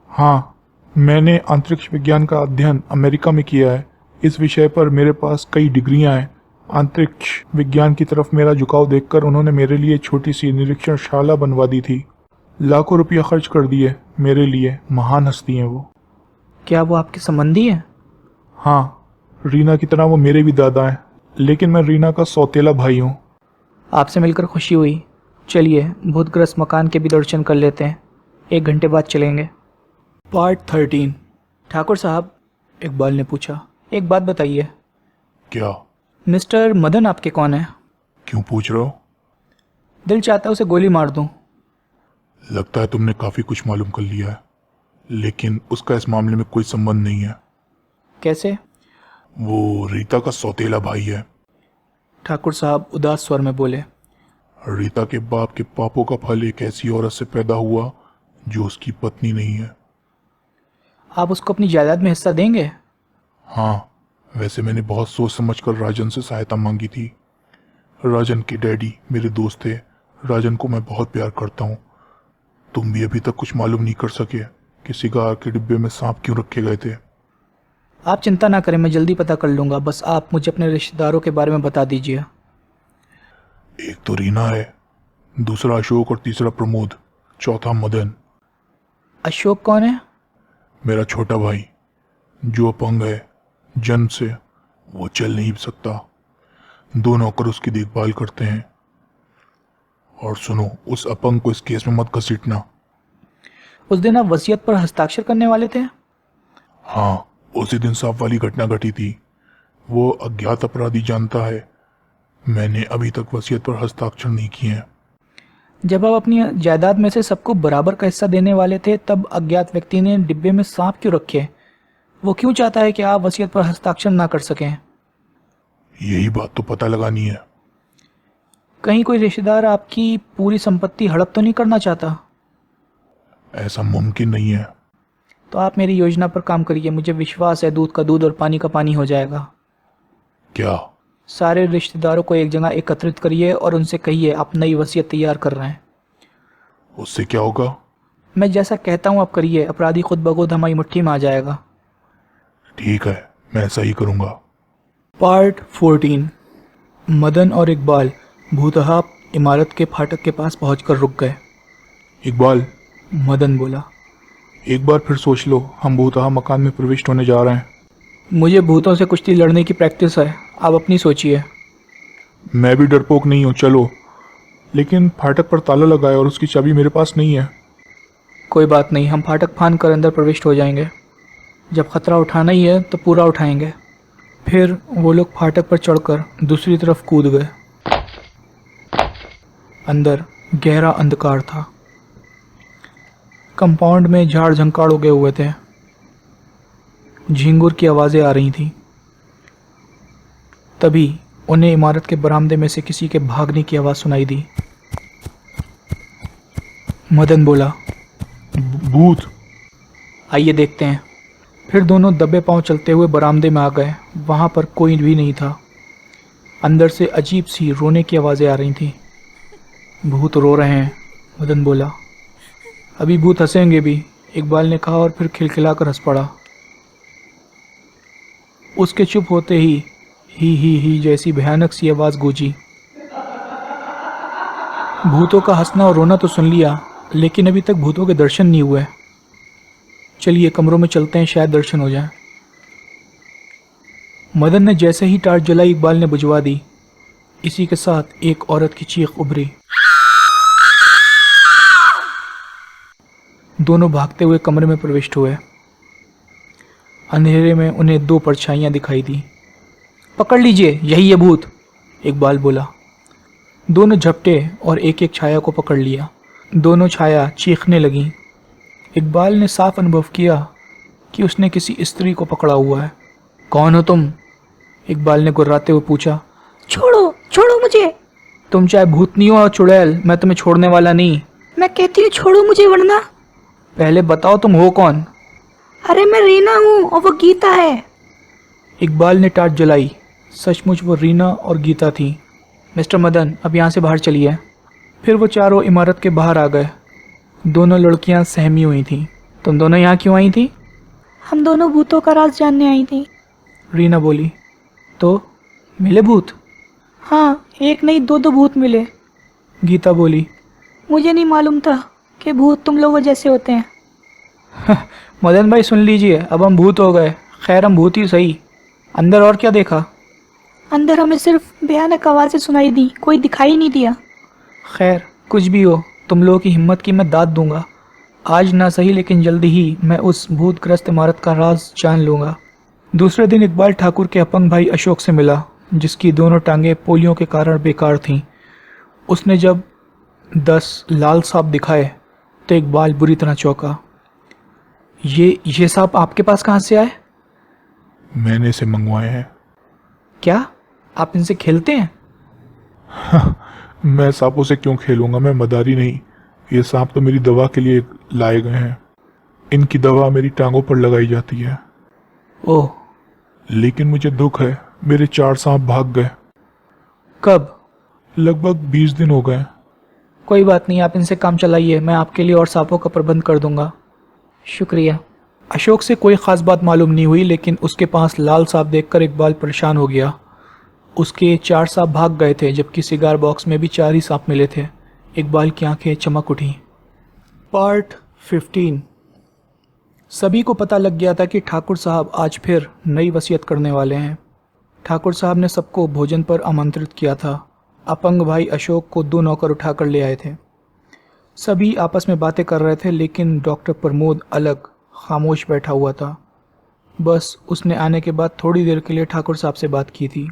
हाँ, मैंने अंतरिक्ष विज्ञान का अध्ययन अमेरिका में किया है। इस विषय पर मेरे पास कई डिग्रियां हैं। अंतरिक्ष विज्ञान की तरफ मेरा झुकाव देखकर उन्होंने मेरे लिए छोटी सी निरीक्षणशाला बनवा दी थी। लाखों रुपया खर्च कर दिए मेरे लिए। महान हस्ती हैं वो। क्या वो आपके संबंधी हैं? हाँ, रीना की तरह वो मेरे भी दादा हैं, लेकिन मैं रीना का सौतेला भाई हूँ। आपसे मिलकर खुशी हुई। चलिए भूतग्रस्त मकान के भी दर्शन कर लेते हैं। 1 घंटे बाद चलेंगे। पार्ट 13। ठाकुर साहब, इकबाल ने पूछा, एक बात बताइए। क्या? मिस्टर मदन आपके कौन है? क्यों पूछ रहे हो? दिल चाहता है उसे गोली मार दूं। लगता है तुमने काफी कुछ मालूम कर लिया है, लेकिन उसका इस मामले में कोई संबंध नहीं है। कैसे? वो रीता का सौतेला भाई है। ठाकुर साहब उदास स्वर में बोले। रीता के बाप के पापों का फल एक ऐसी औरत से पैदा हुआ जो उसकी पत्नी नहीं है। आप उसको अपनी जायदाद में हिस्सा देंगे? हाँ, वैसे मैंने बहुत सोच समझ कर राजन से सहायता मांगी थी। राजन के डैडी मेरे दोस्त थे। राजन को मैं बहुत प्यार करता हूँ। तुम भी अभी तक कुछ मालूम नहीं कर सके कि सिगार के डिब्बे में सांप क्यों रखे गए थे। आप चिंता ना करें, मैं जल्दी पता कर लूँगा। बस आप मुझे अपने रिश्तेदारों के बारे में बता दीजिए। एक तो रीना है, दूसरा अशोक और तीसरा प्रमोद, चौथा मदन। अशोक कौन है? मेरा छोटा भाई जो अपंग है जन्म से। वो चल नहीं सकता। 2 नौकर उसकी देखभाल करते हैं। और सुनो, उस अपंग को इस केस में मत घसीटना। उस दिन आप वसीयत पर हस्ताक्षर करने वाले थे? हाँ, उसी दिन सांप वाली घटना घटी थी। वो अज्ञात अपराधी जानता है मैंने अभी तक वसीयत पर हस्ताक्षर नहीं किए हैं। जब आप अपनी जायदाद में से सबको बराबर का हिस्सा देने वाले थे, तब अज्ञात व्यक्ति ने डिब्बे में सांप क्यों रखे? वो क्यों चाहता है कि आप वसीयत पर हस्ताक्षर ना कर सकें? यही बात तो पता लगानी है। कहीं कोई रिश्तेदार आपकी पूरी संपत्ति हड़प तो नहीं करना चाहता? ऐसा मुमकिन नहीं है। तो आप मेरी योजना पर काम करिए। मुझे विश्वास है दूध का दूध और पानी का पानी हो जाएगा। क्या? सारे रिश्तेदारों को एक जगह एकत्रित करिए और उनसे कहिए आप नई वसीयत तैयार कर रहे हैं। उससे क्या होगा? मैं जैसा कहता हूँ आप करिए। अपराधी खुद ब खुद हमारी मुट्ठी में आ जाएगा। ठीक है, मैं ऐसा ही करूँगा। पार्ट 14। मदन और इकबाल भूतहा इमारत के फाटक के पास पहुंचकर रुक गए। इकबाल, मदन बोला, एक बार फिर सोच लो, हम भूतहा मकान में प्रविष्ट होने जा रहे हैं। मुझे भूतों से कुश्ती लड़ने की प्रैक्टिस है। आप अपनी सोचिए। मैं भी डरपोक नहीं हूँ, चलो। लेकिन फाटक पर ताला लगा है और उसकी चाबी मेरे पास नहीं है। कोई बात नहीं, हम फाटक फांद कर अंदर प्रविष्ट हो जाएंगे। जब खतरा उठाना ही है तो पूरा उठाएंगे। फिर वो लोग फाटक पर चढ़कर दूसरी तरफ कूद गए। अंदर गहरा अंधकार था। कंपाउंड में झाड़ झंकाड़ उगे हुए थे। झींगुर की आवाज़ें आ रही थीं। तभी उन्हें इमारत के बरामदे में से किसी के भागने की आवाज़ सुनाई दी। मदन बोला, भूत। आइए देखते हैं। फिर दोनों दबे पांव चलते हुए बरामदे में आ गए। वहाँ पर कोई भी नहीं था। अंदर से अजीब सी रोने की आवाज़ें आ रही थीं। भूत रो रहे हैं, मदन बोला। अभी भूत हंसेंगे भी, इकबाल ने कहा और फिर खिलखिलाकर हंस पड़ा। उसके चुप होते ही जैसी भयानक सी आवाज़ गूंजी। भूतों का हंसना और रोना तो सुन लिया, लेकिन अभी तक भूतों के दर्शन नहीं हुए। चलिए कमरों में चलते हैं, शायद दर्शन हो जाए। मदन ने जैसे ही टार्च जलाई इकबाल ने बुझवा दी। इसी के साथ एक औरत की चीख उभरी। दोनों भागते हुए कमरे में प्रविष्ट हुए। अंधेरे में उन्हें दो परछाइयां दिखाई दी। पकड़ लीजिए, यही है भूत, इकबाल बोला। दोनों झपटे और एक एक छाया को पकड़ लिया। दोनों छाया चीखने लगीं। इकबाल ने साफ अनुभव किया कि उसने किसी स्त्री को पकड़ा हुआ है। कौन हो तुम? इकबाल ने गुर्राते हुए पूछा। छोड़ो छोड़ो मुझे। तुम चाहे भूतनी हो और चुड़ैल, मैं तुम्हें छोड़ने वाला नहीं। मैं कहती हूँ छोड़ो मुझे, वरना। पहले बताओ तुम हो कौन? अरे मैं रीना हूँ और वो गीता है। इकबाल ने टार्च जलाई। सचमुच वो रीना और गीता थी। मिस्टर मदन, अब यहाँ से बाहर चलिए। फिर वो चारों इमारत के बाहर आ गए। दोनों लड़कियाँ सहमी हुई थीं। तुम दोनों यहाँ क्यों आई थी? हम दोनों भूतों का राज जानने आई थी। रीना बोली। तो मिले भूत? हाँ, एक नहीं दो भूत मिले। गीता बोली। मुझे नहीं मालूम था कि भूत तुम लोगों जैसे होते हैं। मदन भाई सुन लीजिए, अब हम भूत हो गए। खैर हम भूत ही सही। अंदर और क्या देखा? अंदर हमें सिर्फ भयानक आवाज़ें सुनाई दी, कोई दिखाई नहीं दिया। खैर कुछ भी हो, तुम लोगों की हिम्मत की मैं दाद दूंगा। आज ना सही लेकिन जल्दी ही मैं उस भूतग्रस्त इमारत का राज जान लूँगा। दूसरे दिन इकबाल ठाकुर के अपंग भाई अशोक से मिला, जिसकी दोनों टांगें पोलियो के कारण बेकार थीं। उसने जब 10 लाल सांप दिखाए तो इकबाल बुरी तरह चौंका। ये सांप आपके पास कहाँ से आए? मैंने इसे मंगवाए हैं। क्या आप इनसे खेलते हैं? मैं सांपों से क्यों खेलूंगा, मैं मदारी नहीं। ये सांप तो मेरी दवा के लिए लाए गए हैं। इनकी दवा मेरी टांगों पर लगाई जाती है। ओह। लेकिन मुझे दुख है, मेरे 4 सांप भाग गए। कब? लगभग 20 दिन हो गए। कोई बात नहीं, आप इनसे काम चलाइए, मैं आपके लिए और सांपों का प्रबंध कर दूंगा। शुक्रिया। अशोक से कोई ख़ास बात मालूम नहीं हुई, लेकिन उसके पास लाल सांप देखकर इकबाल परेशान हो गया। उसके 4 सांप भाग गए थे, जबकि सिगार बॉक्स में भी 4 ही सांप मिले थे। इकबाल की आंखें चमक उठी। पार्ट 15। सभी को पता लग गया था कि ठाकुर साहब आज फिर नई वसीयत करने वाले हैं। ठाकुर साहब ने सबको भोजन पर आमंत्रित किया था। अपंग भाई अशोक को 2 नौकर उठाकर ले आए थे। सभी आपस में बातें कर रहे थे, लेकिन डॉक्टर प्रमोद अलग खामोश बैठा हुआ था। बस उसने आने के बाद थोड़ी देर के लिए ठाकुर साहब से बात की थी।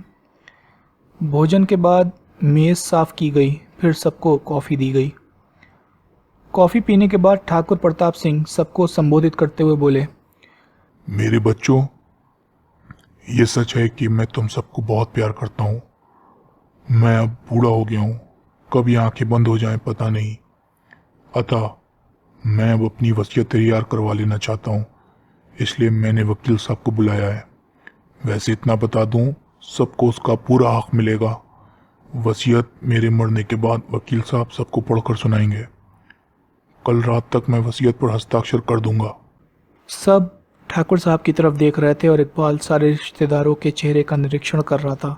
भोजन के बाद मेज़ साफ की गई, फिर सबको कॉफ़ी दी गई। कॉफ़ी पीने के बाद ठाकुर प्रताप सिंह सबको संबोधित करते हुए बोले। मेरे बच्चों, ये सच है कि मैं तुम सबको बहुत प्यार करता हूँ। मैं अब बूढ़ा हो गया हूँ, कब ये आंखें बंद हो जाएं पता नहीं। अतः मैं अब अपनी वसीयत तैयार करवा लेना चाहता हूँ, इसलिए मैंने वकील साहब को बुलाया है। वैसे इतना बता दूँ, सबको उसका पूरा हक मिलेगा। वसीयत मेरे मरने के बाद वकील साहब सबको पढ़कर सुनाएंगे। कल रात तक मैं वसीयत पर हस्ताक्षर कर दूंगा। सब ठाकुर साहब की तरफ देख रहे थे और इकबाल सारे रिश्तेदारों के चेहरे का निरीक्षण कर रहा था।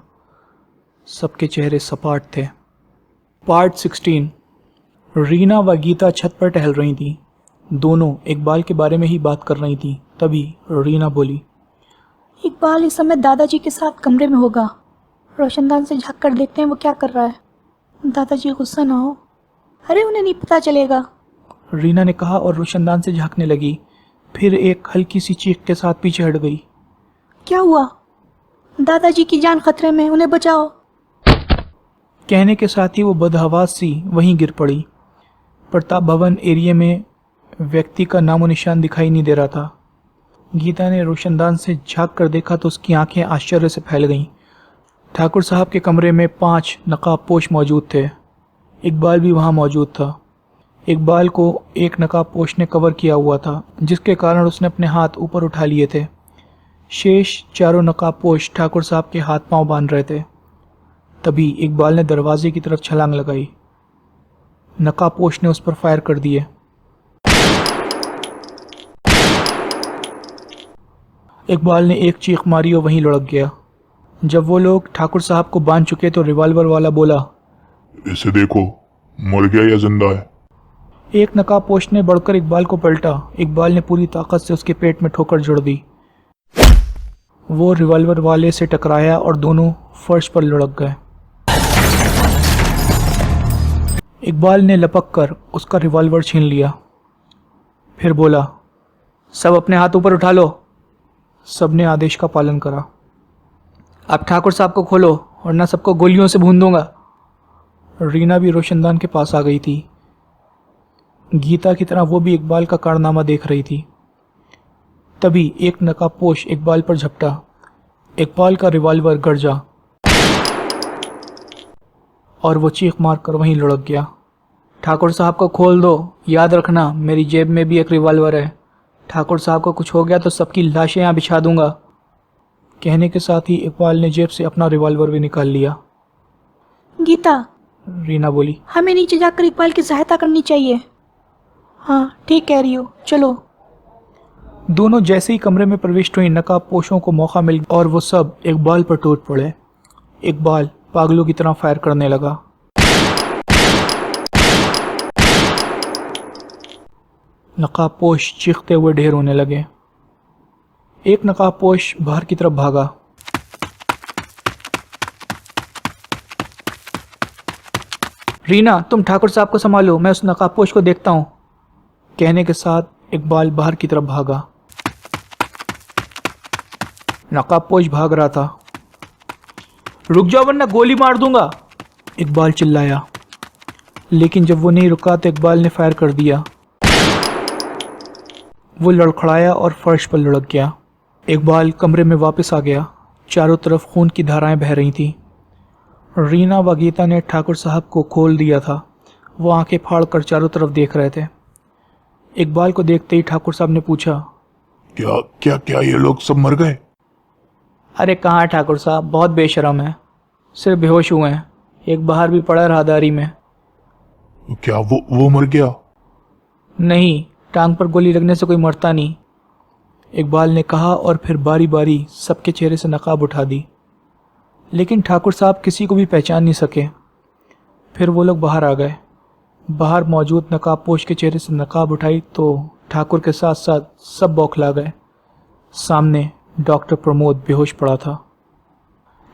सबके चेहरे सपाट थे। पार्ट 16। रीना व गीता छत पर टहल रही थीं। दोनों इकबाल के बारे में ही बात कर रही थीं। तभी रीना बोली। इकबाल इस समय दादाजी के साथ कमरे में होगा। रोशनदान से झाँक कर देखते हैं वो क्या कर रहा है। दादाजी गुस्सा ना हो। अरे उन्हें नहीं पता चलेगा, रीना ने कहा और रोशनदान से झांकने लगी। फिर एक हल्की सी चीख के साथ पीछे हट गई। क्या हुआ? दादाजी की जान खतरे में, उन्हें बचाओ। कहने के साथ ही वो बदहवास सी वहीं गिर पड़ी। प्रताप भवन एरिया में व्यक्ति का नामो निशान दिखाई नहीं दे रहा था। गीता ने रोशनदान से झांक कर देखा तो उसकी आंखें आश्चर्य से फैल गईं। ठाकुर साहब के कमरे में 5 नकाबपोश मौजूद थे। इकबाल भी वहां मौजूद था। इकबाल को एक नकाबपोश ने कवर किया हुआ था, जिसके कारण उसने अपने हाथ ऊपर उठा लिए थे। शेष चारों नकाबपोश ठाकुर साहब के हाथ पांव बांध रहे थे। तभी इकबाल ने दरवाजे की तरफ छलांग लगाई। नकाबपोश ने उस पर फायर कर दिए। इकबाल ने एक चीख मारी और वहीं लुढ़क गया। जब वो लोग ठाकुर साहब को बांध चुके तो रिवॉल्वर वाला बोला। इसे देखो, मर गया या जिंदा है। एक नकाबपोश ने बढ़कर इकबाल को पलटा। इकबाल ने पूरी ताकत से उसके पेट में ठोकर जड़ दी। वो रिवॉल्वर वाले से टकराया और दोनों फर्श पर लुढ़क गए। इकबाल ने लपक कर उसका रिवॉल्वर छीन लिया। फिर बोला, सब अपने हाथ ऊपर उठा लो। सब ने आदेश का पालन करा। अब ठाकुर साहब को खोलो वरना सबको गोलियों से भून दूंगा। रीना भी रोशनदान के पास आ गई थी। गीता की तरह वो भी इकबाल का कारनामा देख रही थी। तभी एक नकाबपोश इकबाल पर झपटा। इकबाल का रिवॉल्वर गरजा और वो चीख मारकर वहीं लुढ़क गया। ठाकुर साहब को खोल दो, याद रखना मेरी जेब में भी एक रिवॉल्वर है। ठाकुर साहब को कुछ हो गया तो सबकी लाशें यहाँ बिछा दूंगा। कहने के साथ ही इकबाल ने जेब से अपना रिवॉल्वर भी निकाल लिया। गीता, रीना बोली, हमें नीचे जाकर इकबाल की सहायता करनी चाहिए। हाँ ठीक कह रही हो, चलो। दोनों जैसे ही कमरे में प्रविष्ट हुई, नकाबपोशों को मौका मिल और वो सब इकबाल पर टूट पड़े। इकबाल पागलों की तरह फायर करने लगा। नकाबपोश चीखते हुए ढेर होने लगे। एक नकाबपोश बाहर की तरफ भागा। रीना, तुम ठाकुर साहब को संभालो, मैं उस नकाबपोश को देखता हूं। कहने के साथ इकबाल बाहर की तरफ भागा। नकाबपोश भाग रहा था। रुक जाओ वरना गोली मार दूंगा, इकबाल चिल्लाया। लेकिन जब वो नहीं रुका तो इकबाल ने फायर कर दिया। वो लड़खड़ाया और फर्श पर लुढ़क गया। इकबाल कमरे में वापस आ गया। चारों तरफ खून की धाराएं बह रही थीं। रीना व गीता ने ठाकुर साहब को खोल दिया था। वो आंखें फाड़कर चारों तरफ देख रहे थे। इकबाल को देखते ही ठाकुर साहब ने पूछा, क्या क्या क्या ये लोग सब मर गए? अरे कहाँ ठाकुर साहब, बहुत बेशरम है, सिर्फ बेहोश हुए हैं। एक बाहर भी पड़ा राहदारी में। क्या वो मर गया? नहीं, टांग पर गोली लगने से कोई मरता नहीं, इकबाल ने कहा और फिर बारी बारी सबके चेहरे से नकाब उठा दी। लेकिन ठाकुर साहब किसी को भी पहचान नहीं सके। फिर वो लोग बाहर आ गए। बाहर मौजूद नकाबपोश के चेहरे से नकाब उठाई तो ठाकुर के साथ साथ सब बौखला गए। सामने डॉक्टर प्रमोद बेहोश पड़ा था।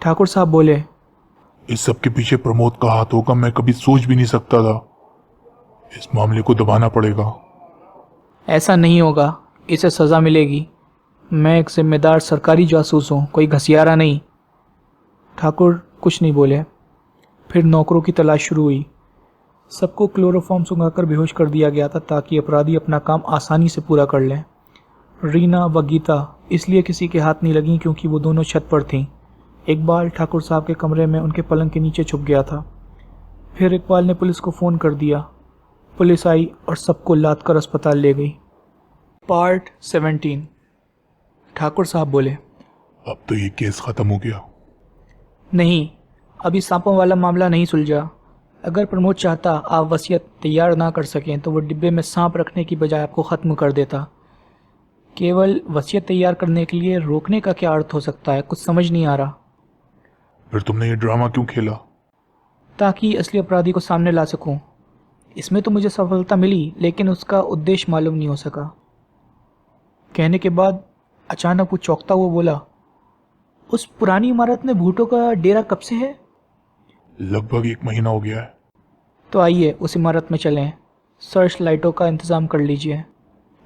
ठाकुर साहब बोले, इस सब के पीछे प्रमोद का हाथ होगा, मैं कभी सोच भी नहीं सकता था। इस मामले को दबाना पड़ेगा। ऐसा नहीं होगा, इसे सज़ा मिलेगी। मैं एक जिम्मेदार सरकारी जासूस हूँ, कोई घसियारा नहीं। ठाकुर कुछ नहीं बोले। फिर नौकरों की तलाश शुरू हुई। सबको क्लोरोफॉर्म सुंघाकर बेहोश कर दिया गया था ताकि अपराधी अपना काम आसानी से पूरा कर लें। रीना व गीता इसलिए किसी के हाथ नहीं लगी क्योंकि वो दोनों छत पर थीं। इकबाल ठाकुर साहब के कमरे में उनके पलंग के नीचे छुप गया था। फिर इकबाल ने पुलिस को फ़ोन कर दिया। पुलिस आई और सबको लाद कर अस्पताल ले गई। पार्ट 17। ठाकुर साहब बोले, अब तो ये केस खत्म हो गया। नहीं, अभी सांपों वाला मामला नहीं सुलझा। अगर प्रमोद चाहता आप वसीयत तैयार ना कर सकें तो वो डिब्बे में सांप रखने की बजाय आपको ख़त्म कर देता। केवल वसीयत तैयार करने के लिए रोकने का क्या अर्थ हो सकता है, कुछ समझ नहीं आ रहा। फिर तुमने ये ड्रामा क्यों खेला? ताकि असली अपराधी को सामने ला सकूं। इसमें तो मुझे सफलता मिली लेकिन उसका उद्देश्य मालूम नहीं हो सका। कहने के बाद अचानक वो चौंकता हुआ बोला, उस पुरानी इमारत में भूतों का डेरा कब से है? लगभग 1 महीना हो गया है। तो आइए उस इमारत में चलें। सर्च लाइटों का इंतज़ाम कर लीजिए।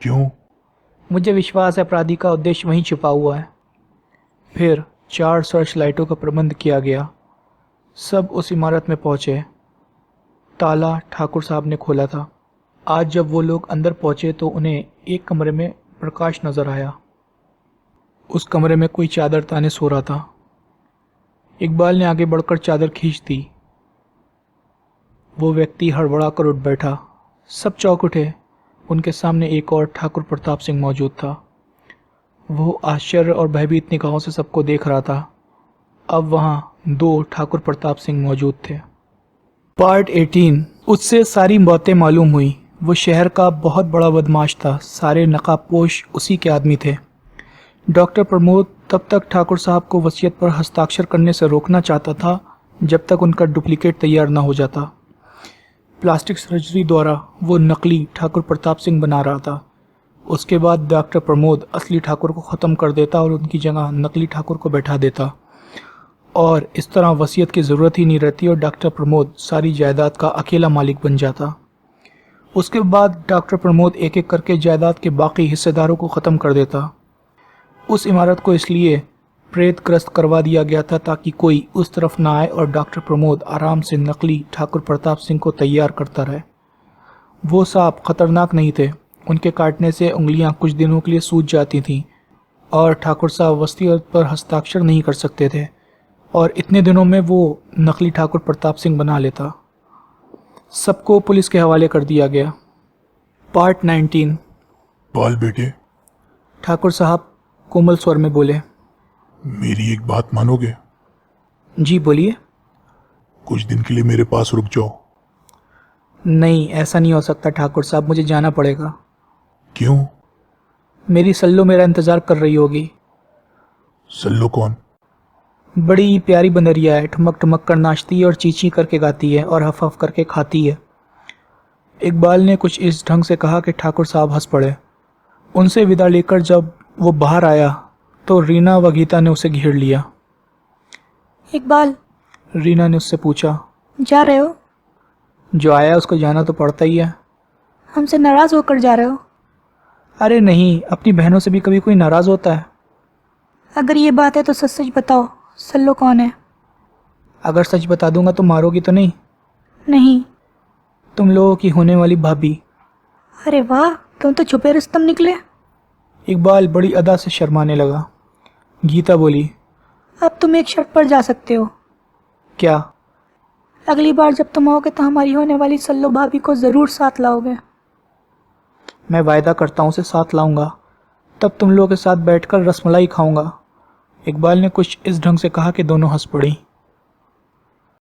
क्यों? मुझे विश्वास है अपराधी का उद्देश्य वहीं छुपा हुआ है। फिर 4 सर्च लाइटों का प्रबंध किया गया। सब उस इमारत में पहुंचे। ताला ठाकुर साहब ने खोला था। आज जब वो लोग अंदर पहुंचे तो उन्हें एक कमरे में प्रकाश नजर आया। उस कमरे में कोई चादर ताने सो रहा था। इकबाल ने आगे बढ़कर चादर खींच दी। वो व्यक्ति हड़बड़ा कर उठ बैठा। सब चौंक उठे। उनके सामने एक और ठाकुर प्रताप सिंह मौजूद था। वो आश्चर्य और भयभीत निगाहों से सबको देख रहा था। अब वहाँ 2 ठाकुर प्रताप सिंह मौजूद थे। पार्ट 18। उससे सारी बातें मालूम हुई। वो शहर का बहुत बड़ा बदमाश था। सारे नकाबपोश उसी के आदमी थे। डॉक्टर प्रमोद तब तक ठाकुर साहब को वसीयत पर हस्ताक्षर करने से रोकना चाहता था जब तक उनका डुप्लीकेट तैयार ना हो जाता। प्लास्टिक सर्जरी द्वारा वो नकली ठाकुर प्रताप सिंह बना रहा था। उसके बाद डॉक्टर प्रमोद असली ठाकुर को ख़त्म कर देता और उनकी जगह नकली ठाकुर को बैठा देता, और इस तरह वसीयत की ज़रूरत ही नहीं रहती और डॉक्टर प्रमोद सारी जायदाद का अकेला मालिक बन जाता। उसके बाद डॉक्टर प्रमोद एक एक करके जायदाद के बाकी हिस्सेदारों को ख़त्म कर देता। उस इमारत को इसलिए प्रेतग्रस्त करवा दिया गया था ताकि कोई उस तरफ ना आए और डॉक्टर प्रमोद आराम से नकली ठाकुर प्रताप सिंह को तैयार करता रहे। वो सांप खतरनाक नहीं थे, उनके काटने से उंगलियां कुछ दिनों के लिए सूज जाती थीं और ठाकुर साहब वसीयत पर हस्ताक्षर नहीं कर सकते थे, और इतने दिनों में वो नकली ठाकुर प्रताप सिंह बना लेता। सबको पुलिस के हवाले कर दिया गया। पार्ट 19। पाल बेटे, ठाकुर साहब कोमल स्वर में बोले। मेरी एक बात मानोगे? जी बोलिए। कुछ दिन के लिए मेरे पास रुक जाओ। नहीं, ऐसा नहीं हो सकता ठाकुर साहब, मुझे जाना पड़ेगा। क्यों? मेरी सल्लो मेरा इंतज़ार कर रही होगी। सल्लो कौन? बड़ी प्यारी बंदरिया है, ठुमक ठुमक कर नाचती है और चींची करके गाती है और हफ हफ करके खाती है। इकबाल ने कुछ इस ढंग से कहा कि ठाकुर साहब हंस पड़े। उनसे विदा लेकर जब वो बाहर आया तो रीना व गीता ने उसे घेर लिया। इकबाल, रीना ने उससे पूछा, जा रहे हो? जो आया उसको जाना तो पड़ता ही है। हमसे नाराज़ होकर जा रहे हो? अरे नहीं, अपनी बहनों से भी कभी कोई नाराज़ होता है? अगर ये बात है तो सच सच बताओ, सल्लो कौन है? अगर सच बता दूंगा तो मारोगी तो नहीं? नहीं। तुम लोगों की होने वाली भाभी। अरे वाह, तुम तो छुपे रुस्तम निकले। इकबाल बड़ी अदा से शर्माने लगा। गीता बोली, अब तुम एक शर्त पर जा सकते हो। क्या? अगली बार जब तुम आओगे तो हमारी होने वाली सल्लो भाभी को ज़रूर साथ लाओगे। मैं वायदा करता हूँ उसे साथ लाऊंगा, तब तुम लोगों के साथ बैठकर रसमलाई खाऊंगा। इकबाल ने कुछ इस ढंग से कहा कि दोनों हंस पड़ी।